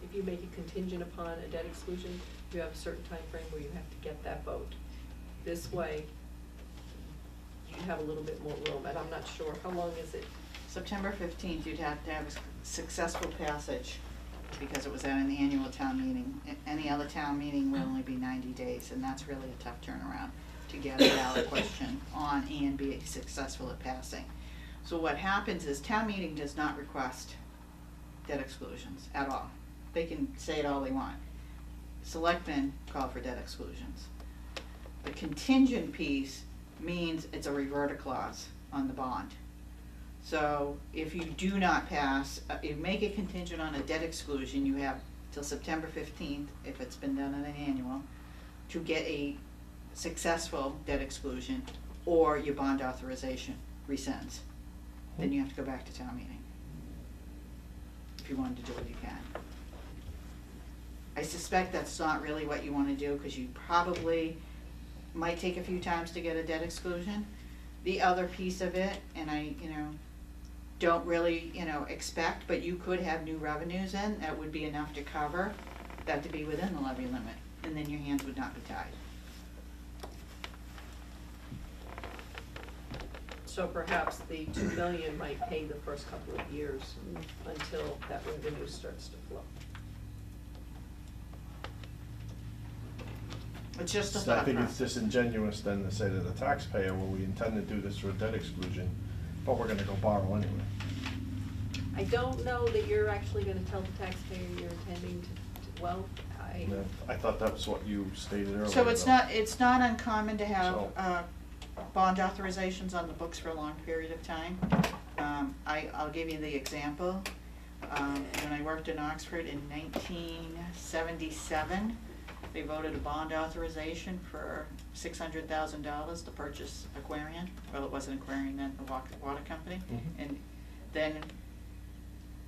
If you make it contingent upon a debt exclusion, you have a certain time frame where you have to get that vote. This way, you have a little bit more room, and I'm not sure, how long is it? September 15th, you'd have to have a successful passage because it was at an annual town meeting. Any other town meeting will only be 90 days, and that's really a tough turnaround to get a ballot question on and be successful at passing. So what happens is town meeting does not request debt exclusions at all. They can say it all they want. Selectmen call for debt exclusions. The contingent piece means it's a reverter clause on the bond. So if you do not pass, you make it contingent on a debt exclusion, you have till September 15th, if it's been done at an annual, to get a successful debt exclusion, or your bond authorization rescinds. Then you have to go back to town meeting. If you wanted to do it, you can. I suspect that's not really what you want to do, because you probably might take a few times to get a debt exclusion. The other piece of it, and I, don't really, expect, but you could have new revenues in, that would be enough to cover that to be within the levy limit, and then your hands would not be tied. So perhaps the 2 million might pay the first couple of years until that revenue starts to flow. It's just a So I thought think it's process. disingenuous then to say to the taxpayer, well, we intend to do this for a debt exclusion, but we're gonna go borrow anyway. I don't know that you're actually gonna tell the taxpayer you're intending to well, Yeah, I thought that was what you stated earlier. So it's though. not uncommon to have, So- bond authorizations on the books for a long period of time. I'll give you the example. When I worked in Oxford in 1977, they voted a bond authorization for $600,000 to purchase Aquarian. Well, it wasn't Aquarian then, the water company. Mhm. And then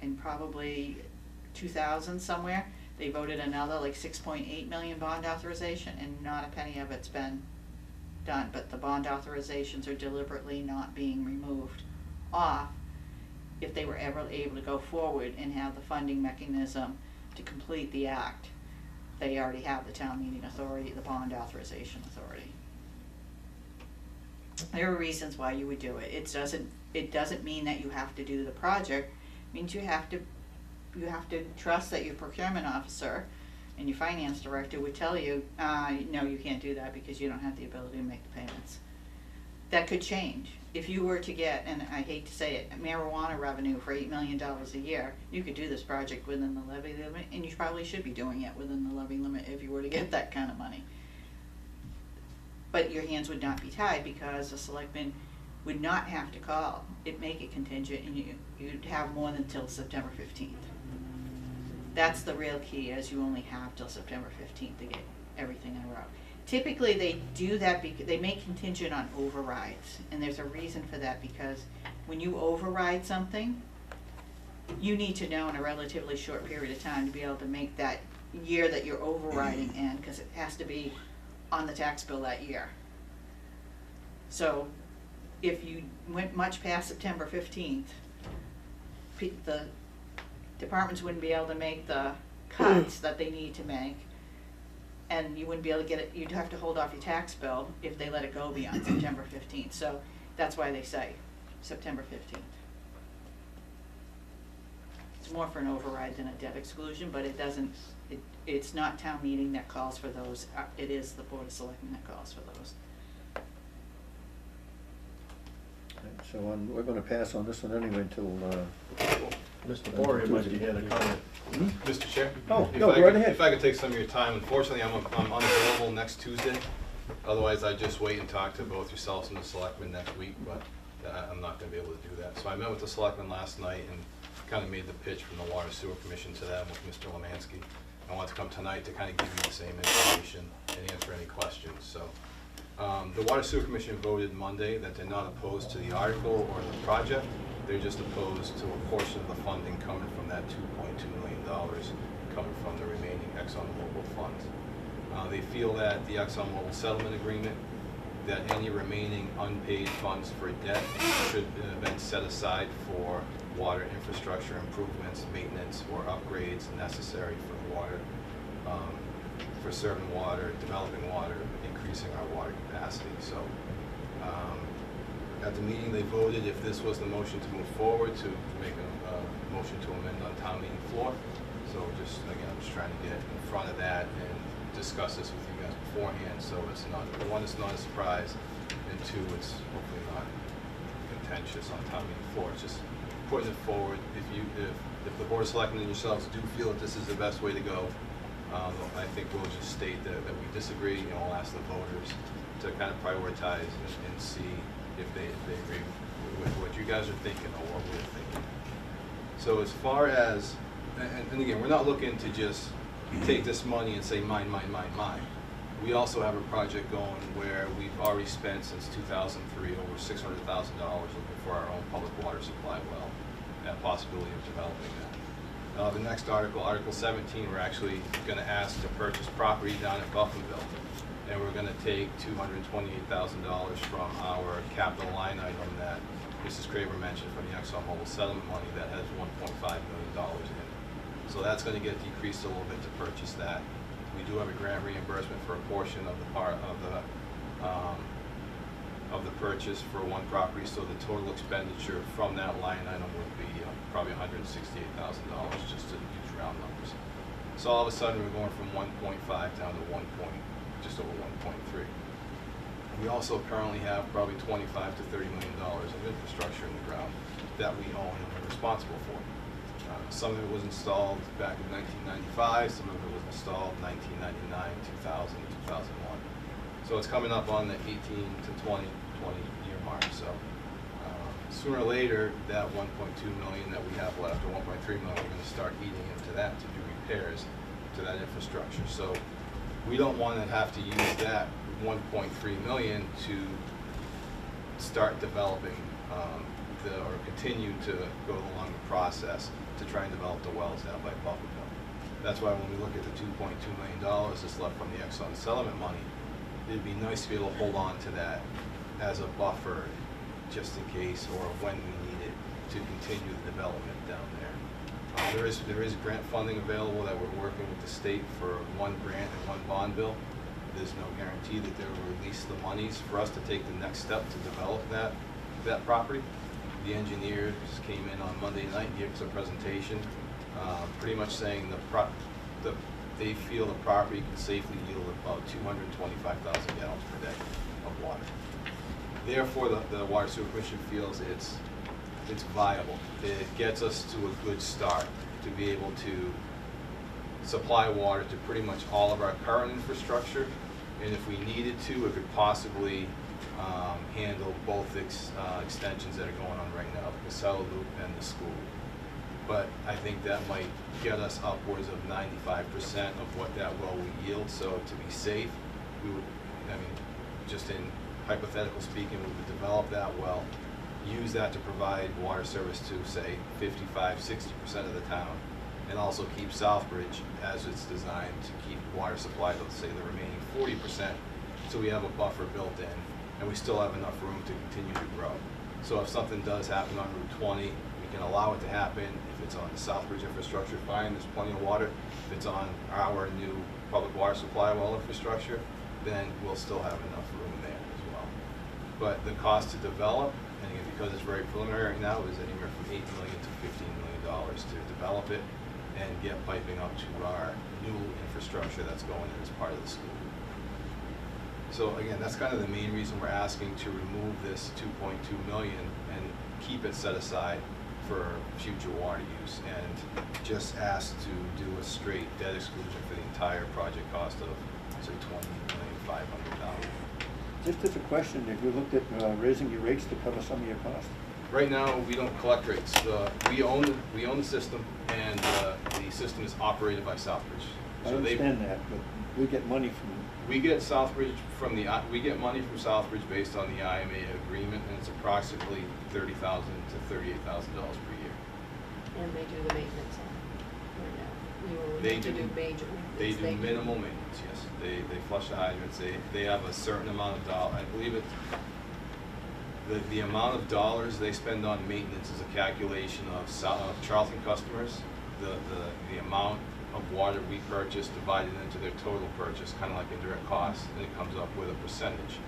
in probably 2000 somewhere, they voted another like 6.8 million bond authorization, and not a penny of it's been done. But the bond authorizations are deliberately not being removed off if they were ever able to go forward and have the funding mechanism to complete the act. They already have the town meeting authority, the bond authorization authority. There are reasons why you would do it. It doesn't mean that you have to do the project. It means you have to trust that your procurement officer and your finance director would tell you, no, you can't do that because you don't have the ability to make the payments. That could change. If you were to get, and I hate to say it, marijuana revenue for $8 million a year, you could do this project within the levy limit, and you probably should be doing it within the levy limit if you were to get that kind of money. But your hands would not be tied because the selectmen would not have to call it, make it contingent, and you'd have more than till September 15th. That's the real key, is you only have till September 15th to get everything in a row. Typically, they do that because they make contingent on overrides, and there's a reason for that, because when you override something, you need to know in a relatively short period of time to be able to make that year that you're overriding in, because it has to be on the tax bill that year. So if you went much past September 15th, the departments wouldn't be able to make the cuts that they need to make, and you wouldn't be able to get it, you'd have to hold off your tax bill if they let it go beyond September 15th. So that's why they say September 15th. It's more for an override than a debt exclusion, but it doesn't, it's not town meeting that calls for those, it is the Board of Selectmen that calls for those. So we're gonna pass on this one anyway until, Mr. Boria might be here to comment. Mr. Chair? Oh, if no, I go right could- ahead. If I could take some of your time, unfortunately, I'm unavailable next Tuesday. Otherwise, I'd just wait and talk to both yourselves and the selectmen next week, but I'm not gonna be able to do that. So I met with the selectmen last night and kind of made the pitch from the Water Sewer Commission to them with Mr. Lemansky. I want to come tonight to kind of give you the same information and answer any questions, so. The Water Sewer Commission voted Monday that they're not opposed to the article or the project. They're just opposed to a portion of the funding coming from that $2.2 million coming from the remaining ExxonMobil funds. They feel that the ExxonMobil settlement agreement that any remaining unpaid funds for debt should have been set aside for water infrastructure improvements, maintenance, or upgrades necessary for water, for serving water, developing water, increasing our water capacity. So at the meeting, they voted if this was the motion to move forward, to make a motion to amend on town meeting floor. So just, again, I'm just trying to get in front of that and discuss this with you guys beforehand, so it's not, one, it's not a surprise, and two, it's hopefully not contentious on town meeting floor. It's just putting it forward. If the Board of Selectmen and yourselves do feel that this is the best way to go, I think we'll just state that we disagree, and we'll ask the voters to kind of prioritize and see if they agree with what you guys are thinking or what we're thinking. So as far as, and again, we're not looking to just take this money and say mine, mine, mine, mine. We also have a project going where we've already spent since 2003 over $600,000 looking for our own public water supply well, and possibility of developing that. The next article, Article 17, we're actually going to ask to purchase property down at Buffinville. And we're going to take $228,000 from our capital line item that Mrs. Craver mentioned from the ExxonMobil settlement money that has $1.5 million in it. So that's going to get decreased a little bit to purchase that. We do have a grant reimbursement for a portion of the part of the purchase for one property, so the total expenditure from that line item would be probably $168,000, just to use round numbers. So all of a sudden we're going from 1.5 down to just over 1.3. We also currently have probably $25 to $30 million of infrastructure in the ground that we own and we're responsible for. Some of it was installed back in 1995, some of it was installed 1999, 2000, 2001. So it's coming up on the 18 to 20 year mark. So sooner or later, that 1.2 million that we have left, or 1.3 million, we're going to start eating into that to do repairs to that infrastructure. So we don't want to have to use that 1.3 million to start developing or continue to go along the process to try and develop the wells down by Buffinville. That's why when we look at the $2.2 million that's left from the Exxon settlement money, it'd be nice to be able to hold on to that as a buffer just in case, or when we need it to continue the development down there. There is grant funding available that we're working with the state for one grant and one bond bill. There's no guarantee that they will release the monies for us to take the next step to develop that property. The engineers came in on Monday night and gave us a presentation, pretty much saying they feel the property can safely yield about 225,000 gallons per day of water. Therefore, the Water Sewer Commission feels it's viable. It gets us to a good start to be able to supply water to pretty much all of our current infrastructure, and if we needed to, it could possibly handle both extensions that are going on right now, the Casella Loop and the school. But I think that might get us upwards of 95% of what that well will yield. So to be safe, we would, just in hypothetical speaking, we would develop that well, use that to provide water service to, say, 55–60% of the town, and also keep Southbridge as it's designed to keep water supply to, say, the remaining 40%, so we have a buffer built in, and we still have enough room to continue to grow. So if something does happen on Route 20, we can allow it to happen. If it's on the Southbridge infrastructure, fine, there's plenty of water. If it's on our new public water supply well infrastructure, then we'll still have enough room there as well. But the cost to develop, and again, because it's very preliminary right now, is anywhere from $8 million to $15 million to develop it and get piping up to our new infrastructure that's going in as part of the school. So again, that's kind of the main reason we're asking to remove this $2.2 million and keep it set aside for future water use, and just ask to do a straight debt exclusion for the entire project cost of, say, $20,500,000. Just as a question, have you looked at raising your rates to cover some of your costs? Right now, we don't collect rates. We own the system, and the system is operated by Southbridge. I understand that, but we get money from. We get Southbridge we get money from Southbridge based on the IMA agreement, and it's approximately $30,000 to $38,000 per year. And they do the maintenance on it right now. You only They have to do- do major They maintenance. do minimal maintenance, yes. They flush the hydrants, they have a certain amount of I believe the amount of dollars they spend on maintenance is a calculation of Charlton customers, the amount of water we purchase divided into their total purchase, kind of like indirect costs, and it comes up with a percentage.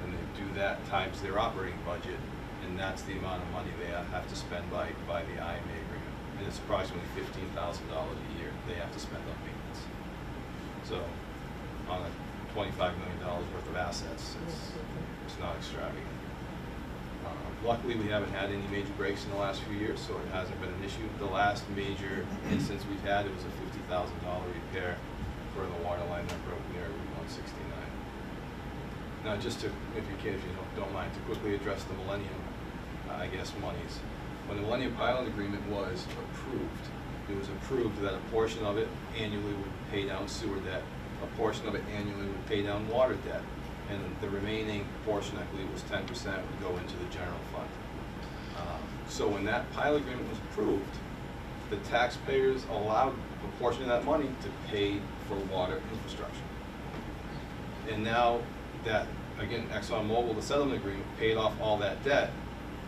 And they do that times their operating budget, and that's the amount of money they have to spend by the IMA agreement. And it's approximately $15,000 a year they have to spend on maintenance. So, on a $25 million worth of assets, it's not extravagant. Luckily, we haven't had any major breaks in the last few years, so it hasn't been an issue. The last major instance we've had, it was a $50,000 repair for the water line that broke near Route 169. Now, just to, if you don't mind, to quickly address the Millennium, I guess, monies. When the Millennium Pilot Agreement was approved, it was approved that a portion of it annually would pay down sewer debt, a portion of it annually would pay down water debt, and the remaining portion, I believe, was 10% would go into the general fund. So when that pilot agreement was approved, the taxpayers allowed a portion of that money to pay for water infrastructure. And now that, again, ExxonMobil, the settlement agreement, paid off all that debt,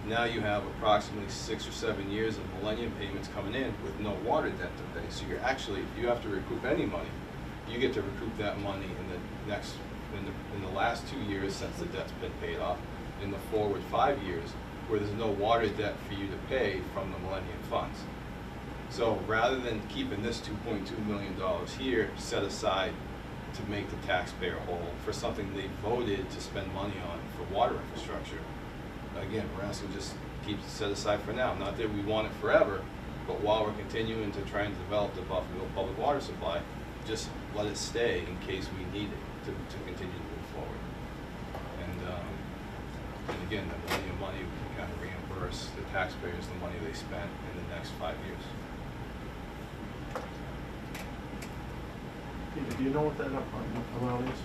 now you have approximately 6 or 7 years of Millennium payments coming in with no water debt to pay. So you're actually, if you have to recoup any money, you get to recoup that money in the last 2 years since the debt's been paid off, in the forward 5 years, where there's no water debt for you to pay from the Millennium funds. So rather than keeping this $2.2 million here set aside to make the taxpayer whole for something they voted to spend money on for water infrastructure, again, we're asking just keep it set aside for now. Not that we want it forever, but while we're continuing to try and develop the Buffalo public water supply, just let it stay in case we need it to continue to move forward. And again, the Millennium money can kind of reimburse the taxpayers the money they spent in the next 5 years. Peter, do you know what that amount is?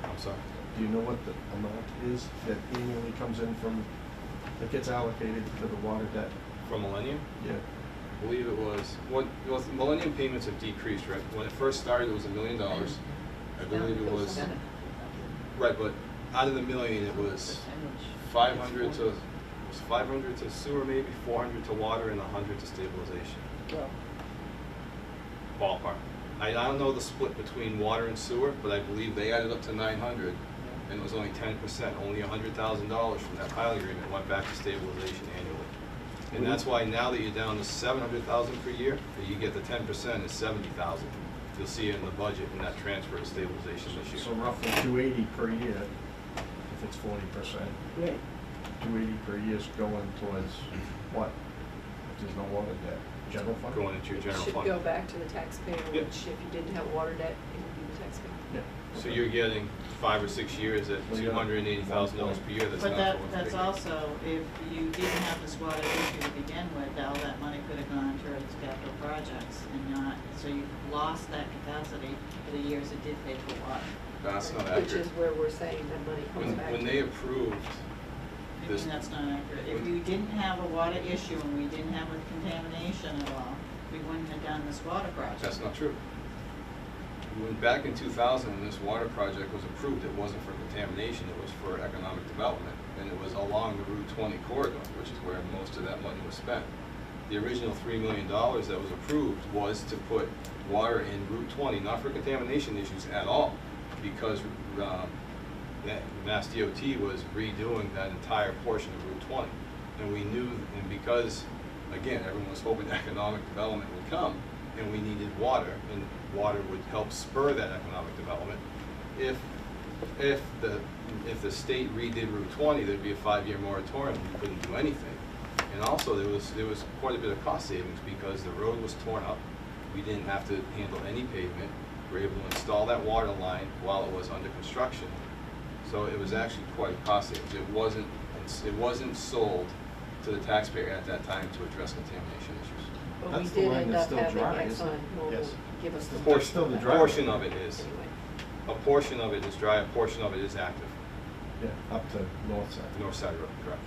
I'm sorry? Do you know what the amount is that annually comes in from, that gets allocated to the water debt? From Millennium? Yeah. I believe it was, Millennium payments have decreased, right? When it first started, it was $1 million. I believe it was, right, but out of the million, it was 500 to sewer maybe, 400 to water, and 100 to stabilization. Well, Ballpark. I don't know the split between water and sewer, but I believe they added up to 900, and it was only 10%, only $100,000 from that pilot agreement went back to stabilization annually. And that's why now that you're down to 700,000 per year, that you get the 10% is 70,000. You'll see it in the budget in that transfer to stabilization this year. So roughly 280 per year, if it's 40%. right. 280 per year is going towards what? If there's no water debt? General fund? Going into your general Should fund. go back to the taxpayer, Yeah. which if you didn't have water debt, it would be the taxpayer. Yeah. So you're getting 5 or 6 years at Well, yeah. $280,000 per year. That's But not going that's to also, if you didn't have this water issue to begin with, all that money could have gone towards capital projects and not, so you lost that capacity for the years it did pay for water. That's not Which accurate. is where we're saying that money comes back. When they approved I this, mean, that's not accurate. If you didn't have a water issue and we didn't have a contamination at all, we wouldn't have done this water project. that's not true. When back in 2000, when this water project was approved, it wasn't for contamination, it was for economic development. And it was along the Route 20 corridor, which is where most of that money was spent. The original $3 million that was approved was to put water in Route 20, not for contamination issues at all, because Mass DOT was redoing that entire portion of Route 20. And we knew, and because, again, everyone was hoping economic development would come, and we needed water, and water would help spur that economic development. If the state redid Route 20, there'd be a 5-year moratorium, we couldn't do anything. And also, there was quite a bit of cost savings because the road was torn up. We didn't have to handle any pavement. We were able to install that water line while it was under construction. So it was actually quite a cost savings. It wasn't sold to the taxpayer at that time to address contamination issues. But That's we the did line end that's up still having dry, isn't it? ExxonMobil Yes. give us the. That's still the A dry. portion of it is. Anyway. A portion of it is dry, a portion of it is active. Yeah, up to north side. North Side Road, correct.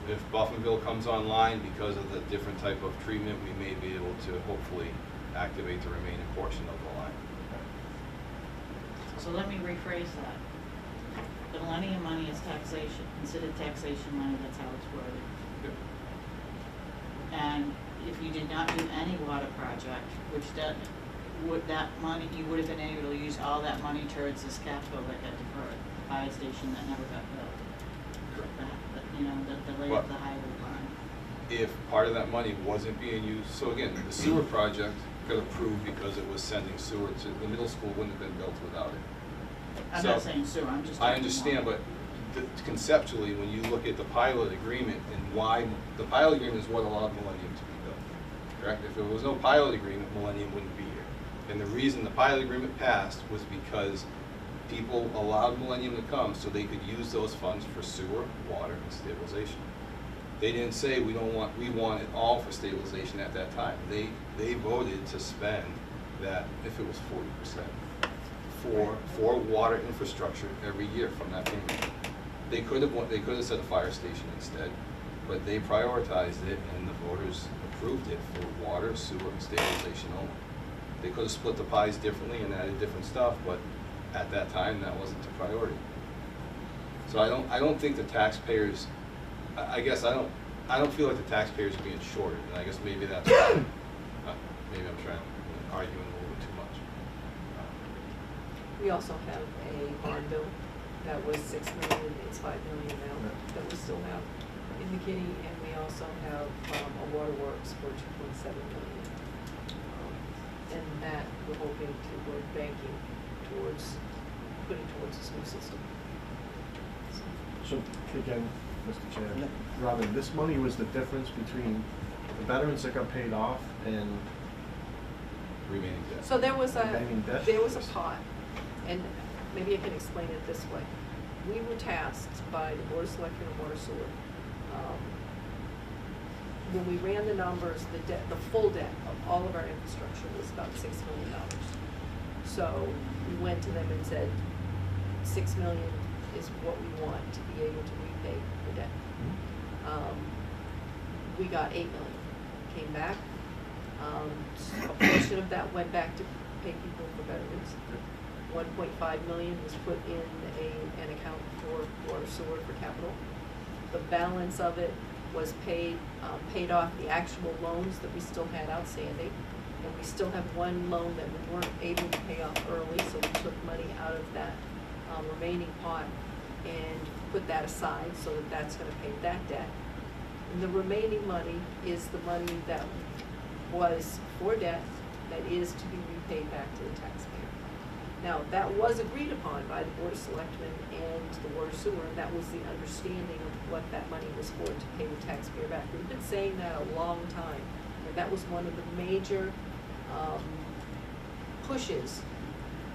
If Buffinville comes online because of the different type of treatment, we may be able to hopefully activate the remaining portion of the line. So let me rephrase that. The millennium money is taxation, considered taxation money, that's how it's worded. Yep. And if you did not do any water project, which would that money, you would have been able to use all that money towards this capital that got deferred, the fire station that never got built. You know, the delay of the highway barn. If part of that money wasn't being used, so again, the sewer project got approved because it was sending sewer to, the middle school wouldn't have been built without it. I'm So, not saying sewer, I'm just I talking understand, water. but conceptually, when you look at the pilot agreement and why, the pilot agreement is what allowed Millennium to be built, correct? If there was no pilot agreement, Millennium wouldn't be here. And the reason the pilot agreement passed was because people allowed Millennium to come so they could use those funds for sewer, water, and stabilization. They didn't say we want it all for stabilization at that time. They voted to spend that, if it was 40%, for water infrastructure every year from that payment. They could have said a fire station instead, but they prioritized it and the voters approved it for water, sewer, and stabilization only. They could have split the pies differently and added different stuff, but at that time, that wasn't the priority. So I don't think the taxpayers, I guess I don't feel like the taxpayers are being shorted, and I guess maybe that's why, maybe I'm trying to argue a little bit too much. We also have a barn bill that was $6 million, it's $5 million now, that we still have in the kitty, and we also have a waterworks for $2.7 million. And that we're hoping to work banking towards, putting towards this new system. So, again, Mr. Chair, Robin, this money was the difference between the veterans that got paid off and Remaining debt. So there was Remaining debt? a pot, and maybe I can explain it this way. We were tasked by the Board of Selectmen and Water Sewer. When we ran the numbers, the full debt of all of our infrastructure was about $6 million. So we went to them and said, $6 million is what we want to be able to repay the debt. We got $8 million, came back. A portion of that went back to pay people for veterans. 1.5 million was put in an account for water sewer for capital. The balance of it was paid off the actual loans that we still had outstanding. And we still have one loan that we weren't able to pay off early, so we took money out of that remaining pot and put that aside so that that's gonna pay that debt. And the remaining money is the money that was for debt that is to be repaid back to the taxpayer. Now, that was agreed upon by the Board of Selectmen and the Water Sewer, and that was the understanding of what that money was for, to pay the taxpayer back. We've been saying that a long time, and that was one of the major pushes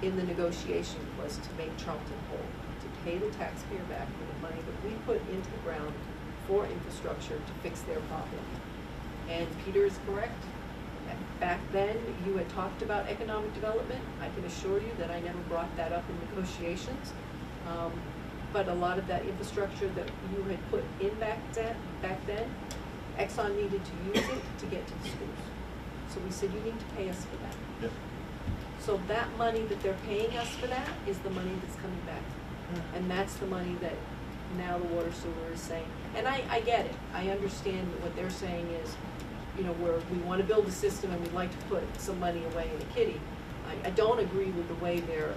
in the negotiation, was to make Charlton whole, to pay the taxpayer back for the money that we put into the ground for infrastructure to fix their problem. And Peter is correct. Back then, you had talked about economic development. I can assure you that I never brought that up in negotiations. But a lot of that infrastructure that you had put in back then, Exxon needed to use it to get to the schools. So we said, you need to pay us for that. Yep. So that money that they're paying us for that is the money that's coming back. And that's the money that now the water sewer is saying. And I get it. I understand that what they're saying is, you know, we want to build a system and we'd like to put some money away in a kitty. I don't agree with the way they're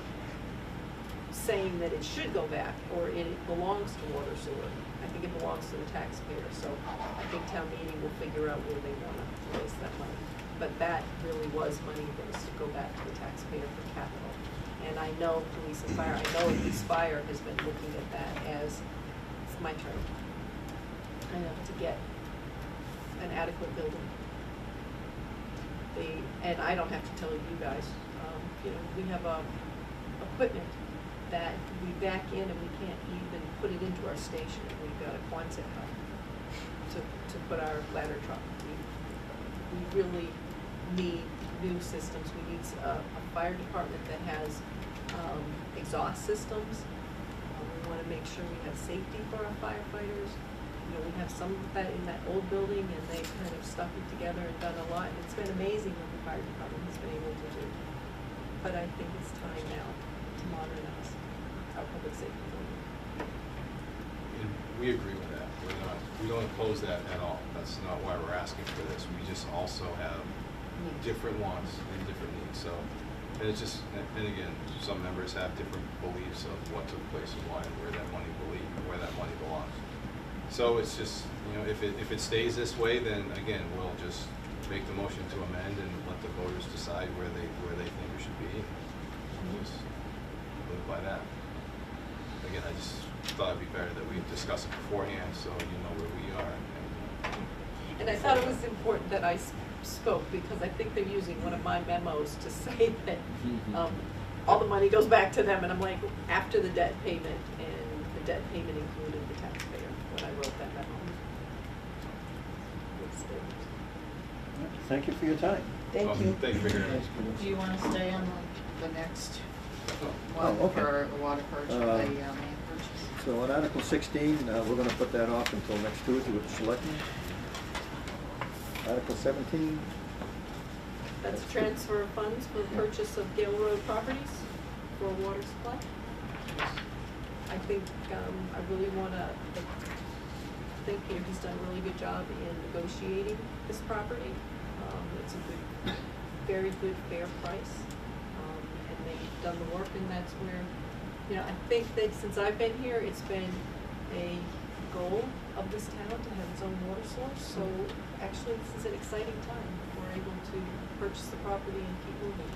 saying that it should go back or it belongs to water sewer. I think it belongs to the taxpayer. So I think town meeting will figure out where they want to place that money. But that really was money that was to go back to the taxpayer for capital. And I know police and fire, I know at least fire has been looking at that as, it's my turn, to get an adequate building. And I don't have to tell you guys, you know, we have equipment that we back in and we can't even put it into our station. We've got a Quonset hut to put our ladder truck. We really need new systems. We need a fire department that has exhaust systems. We want to make sure we have safety for our firefighters. we have some of that in that old building, and they've kind of stuck it together and done a lot, and it's been amazing what the fire department has been able to do. But I think it's time now to modernize our public safety building. And we agree with that. We don't oppose that at all. That's not why we're asking for this. We just also have different wants and different needs. So, and it's just, and again, some members have different beliefs of what took place and why, and where that money belongs. So it's just, if it stays this way, then again, we'll just make the motion to amend and let the voters decide where they think it should be. And we'll just live by that. Again, I just thought it'd be better that we discuss it beforehand, so you know where we are. And I thought it was important that I spoke, because I think they're using one of my memos to say that all the money goes back to them, and I'm like, after the debt payment, and the debt payment included the taxpayer when I wrote that memo. Thank you for your time. Thank you. Thank you for hearing us. Do you wanna stay on the next Oh, one okay. for the water purchase, the main purchase? So on Article 16, we're gonna put that off until next Tuesday with the selectmen. Article 17, That's transfer of funds for purchase of Gale Road properties for water supply. I think, I really wanna, he's done a really good job in negotiating this property. It's a good, very good, fair price. And they've done the work, and that's where, I think that since I've been here, it's been a goal of this town to have its own water source. So actually, this is an exciting time. We're able to purchase the property and keep moving.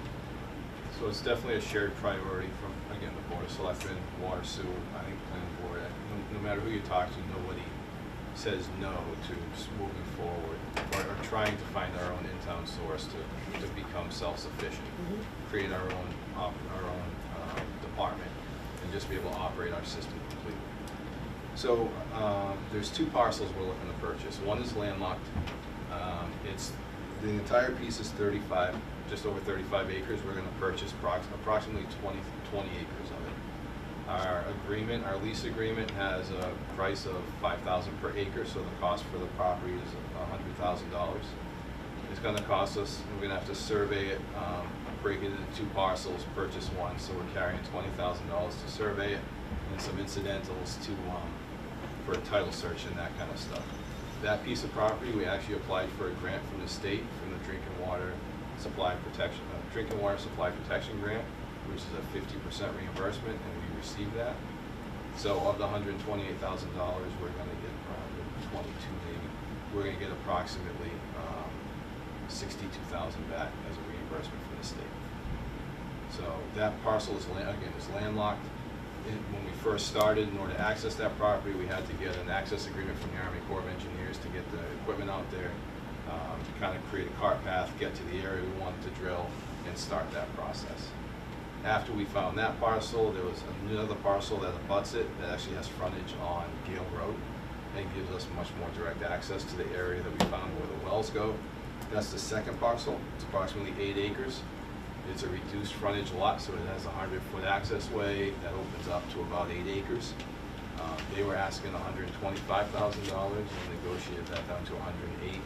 So it's definitely a shared priority from, again, the Board of Selectmen, Water, Sewer, I think Planning Board. No matter who you talk to, nobody says no to moving forward or trying to find our own in-town source to become self-sufficient, create our own department, and just be able to operate our system completely. So there's two parcels we're looking to purchase. One is landlocked. The entire piece is just over 35 acres. We're going to purchase approximately 20 acres of it. Our lease agreement has a price of $5,000 per acre, so the cost for the property is $100,000. It's going to cost us, we're going to have to survey it, break it into two parcels, purchase one, so we're carrying $20,000 to survey it, and some incidentals for a title search and that kind of stuff. That piece of property, we actually applied for a grant from the state, from the Drinking Water Supply Protection Grant, which is a 50% reimbursement, and we received that. So of the $128,000, we're going to get around 22 maybe. We're going to get approximately $62,000 back as a reimbursement from the state. So that parcel is landlocked. When we first started, in order to access that property, we had to get an access agreement from the Army Corps of Engineers to get the equipment out there, kind of create a cart path, get to the area we wanted to drill, and start that process. After we found that parcel, there was another parcel that abuts it that actually has frontage on Gale Road and gives us much more direct access to the area that we found where the wells go. That's the second parcel. It's approximately 8 acres. It's a reduced frontage lot, so it has a 100-foot access way that opens up to about 8 acres. They were asking $125,000 and negotiated that down to $108,000.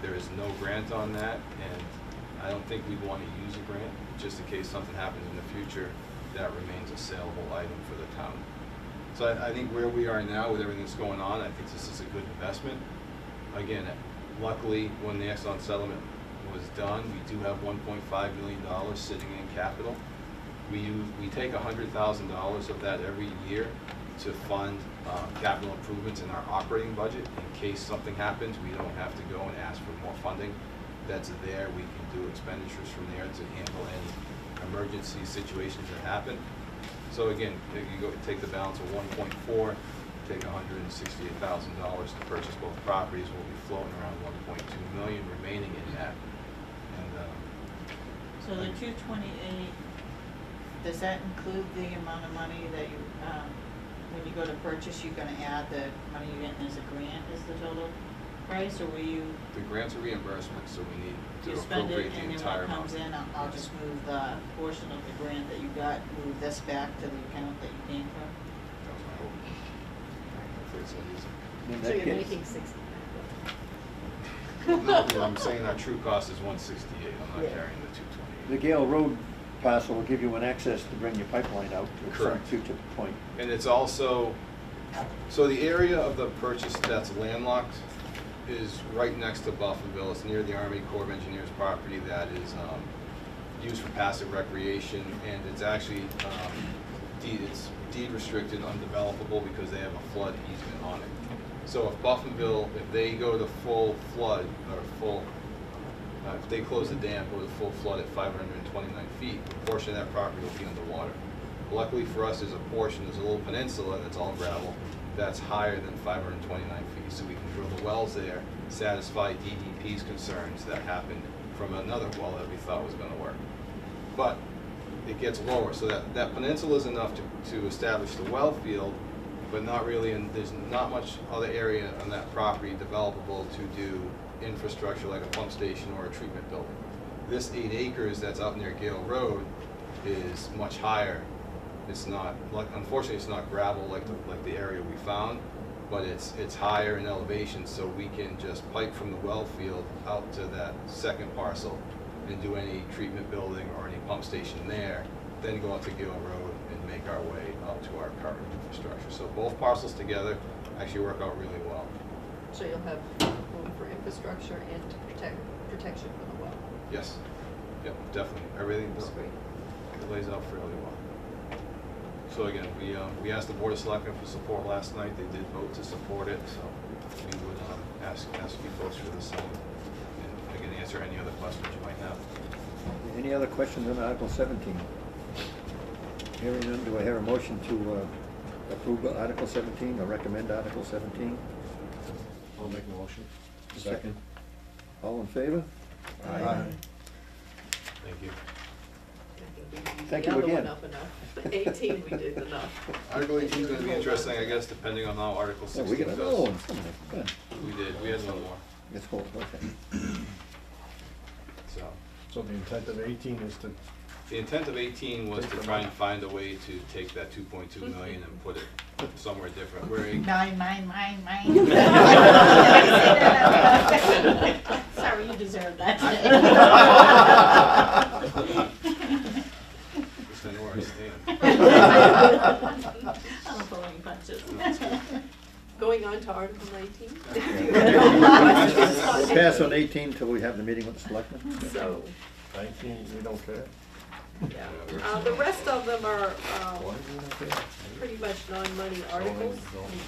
There is no grant on that, and I don't think we'd want to use a grant, just in case something happens in the future. That remains a saleable item for the town. So I think where we are now with everything that's going on, I think this is a good investment. Again, luckily, when the Exxon settlement was done, we do have $1.5 million sitting in capital. We take $100,000 of that every year to fund capital improvements in our operating budget. In case something happens, we don't have to go and ask for more funding. That's there. We can do expenditures from there to handle any emergency situations that happen. So again, if you go take the balance of 1.4, take $168,000 to purchase both properties, we'll be floating around 1.2 million remaining in that. And So the 228, does that include the amount of money that you, when you go to purchase, you're gonna add the money you're getting as a grant as the total price, or will you? the grant's a reimbursement, so we need to You spend it, appropriate the and then entire when it comes amount. in, I'll just move the portion of the grant that you got, move this back to the account that you came from? That was my hope. Hopefully it's that easy. In So that you're case- making 60. No, I'm saying our true cost is 168, I'm not Yeah. carrying the 228. The Gale Road parcel will give you an access to bring your pipeline out at some Correct. future point. And it's also, so the area of the purchase that's landlocked is right next to Buffonville. It's near the Army Corps of Engineers property that is used for passive recreation, and it's actually it's deed restricted, undevelopable, because they have a flood easement on it. So if Buffonville, if they go to full flood, or full, if they close the dam, go to full flood at 529 feet, a portion of that property will be underwater. Luckily for us, there's a portion, there's a little peninsula that's all gravel, that's higher than 529 feet. So we can drill the wells there, satisfy DEP's concerns that happened from another well that we thought was gonna work. But it gets lower, so that peninsula is enough to establish the well field, but not really, and there's not much other area on that property developable to do infrastructure like a pump station or a treatment building. This 8 acres that's out near Gale Road is much higher. It's not, like, unfortunately, it's not gravel like the area we found, but it's higher in elevation, so we can just pipe from the well field out to that second parcel and do any treatment building or any pump station there, then go out to Gale Road and make our way up to our current infrastructure. So both parcels together actually work out really well. So you'll have room for infrastructure and to protection for the well. Yes, yep, definitely. Everything That's great. it lays out fairly well. So again, we asked the Board of Selectmen for support last night. They did vote to support it, so we would ask you folks for the same. And again, answer any other questions you might have. Any other questions on Article 17? Hearing none, do I hear a motion to approve Article 17 or recommend Article 17? I'll make a motion. Second. All in favor? Aye. Thank you. I think we beat Thank the you other one again. up enough. 18 we did enough. Article 18 is going to be interesting, I guess, depending on how Article Oh, 16 we goes. got another one. Good. We had one more, Let's hold, okay. so. So the intent of 18 is to, The intent of 18 was to try and find a way to take that 2.2 million and put it somewhere different. Mine. Sorry, you deserve that. Just I know where I stand. I'm pulling punches. Going on to Article 19. We'll pass on 18 till we have the meeting with the selectmen. So, 19, we don't care? yeah. The rest of them are Why do we not care? pretty much non-money articles. Zoning.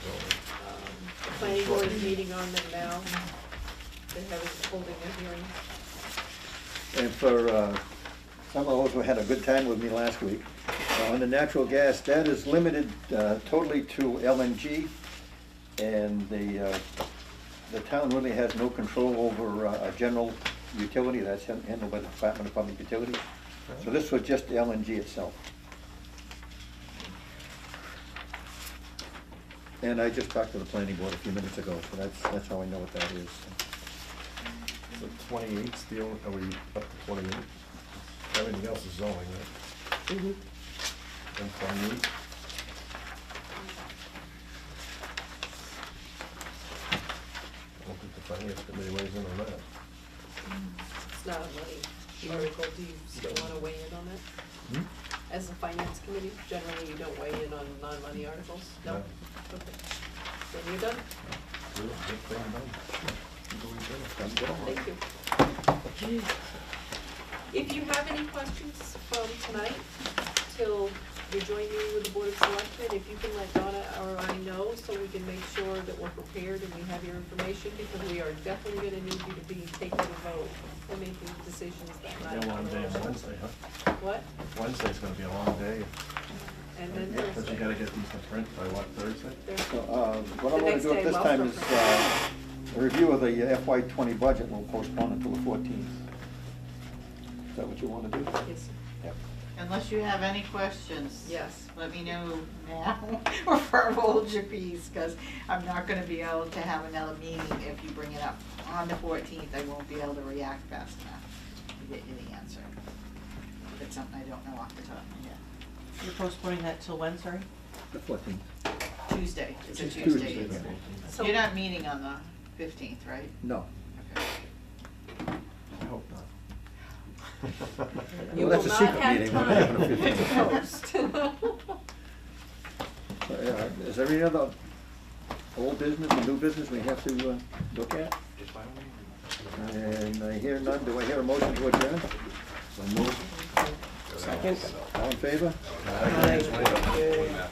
The planning board is meeting on them now. They haven't holding a hearing. And for some of those who had a good time with me last week, on the natural gas, that is limited totally to LNG, and the town really has no control over a general utility. That's handled by the Department of Public Utilities. So this was just the LNG itself. And I just talked to the planning board a few minutes ago, so that's how I know what that is. So 28's the only, are we up to 28? Everything else is zoning, right? Mhm. And 28? I don't think the finance committee weighs in on that. It's not a money article. Do you still want to weigh in on it? Hmm? As a finance committee, generally you don't weigh in on non-money articles? No? No. Okay. Then you're done. Good thing done. Thank you. If you have any questions from tonight till your joint meeting with the Board of Selectmen, if you can let Donna or I know so we can make sure that we're prepared and we have your information, because we are definitely gonna need you to be taking a vote and making decisions that Be night. a long day on Wednesday, huh? What? Wednesday's gonna be a long day. And then Because Thursday. you gotta get these to print by what, Thursday? So, what I The want to next do at day, this well, time for- is a review of the FY '20 budget. We'll postpone until the 14th. Is that what you want to do? Yes, Yep. Unless you have any questions. yes. Let me know now, or hold your peace, because I'm not gonna be able to have another meeting if you bring it up on the 14th. I won't be able to react fast enough to get you the answer. If it's something I don't know off the top of my head. You're postponing that till when, sorry? The 14th. Tuesday, it's a Tuesday, Tuesday. the So- You're not meeting on the 15th, right? No. Okay. I hope not. You Well, will that's a not secret have meeting, we're not having a time 15th. to post. Is there any other old business or new business we have to look at? And I hear none. Do I hear a motion to adjourn? Second. All in favor? Aye.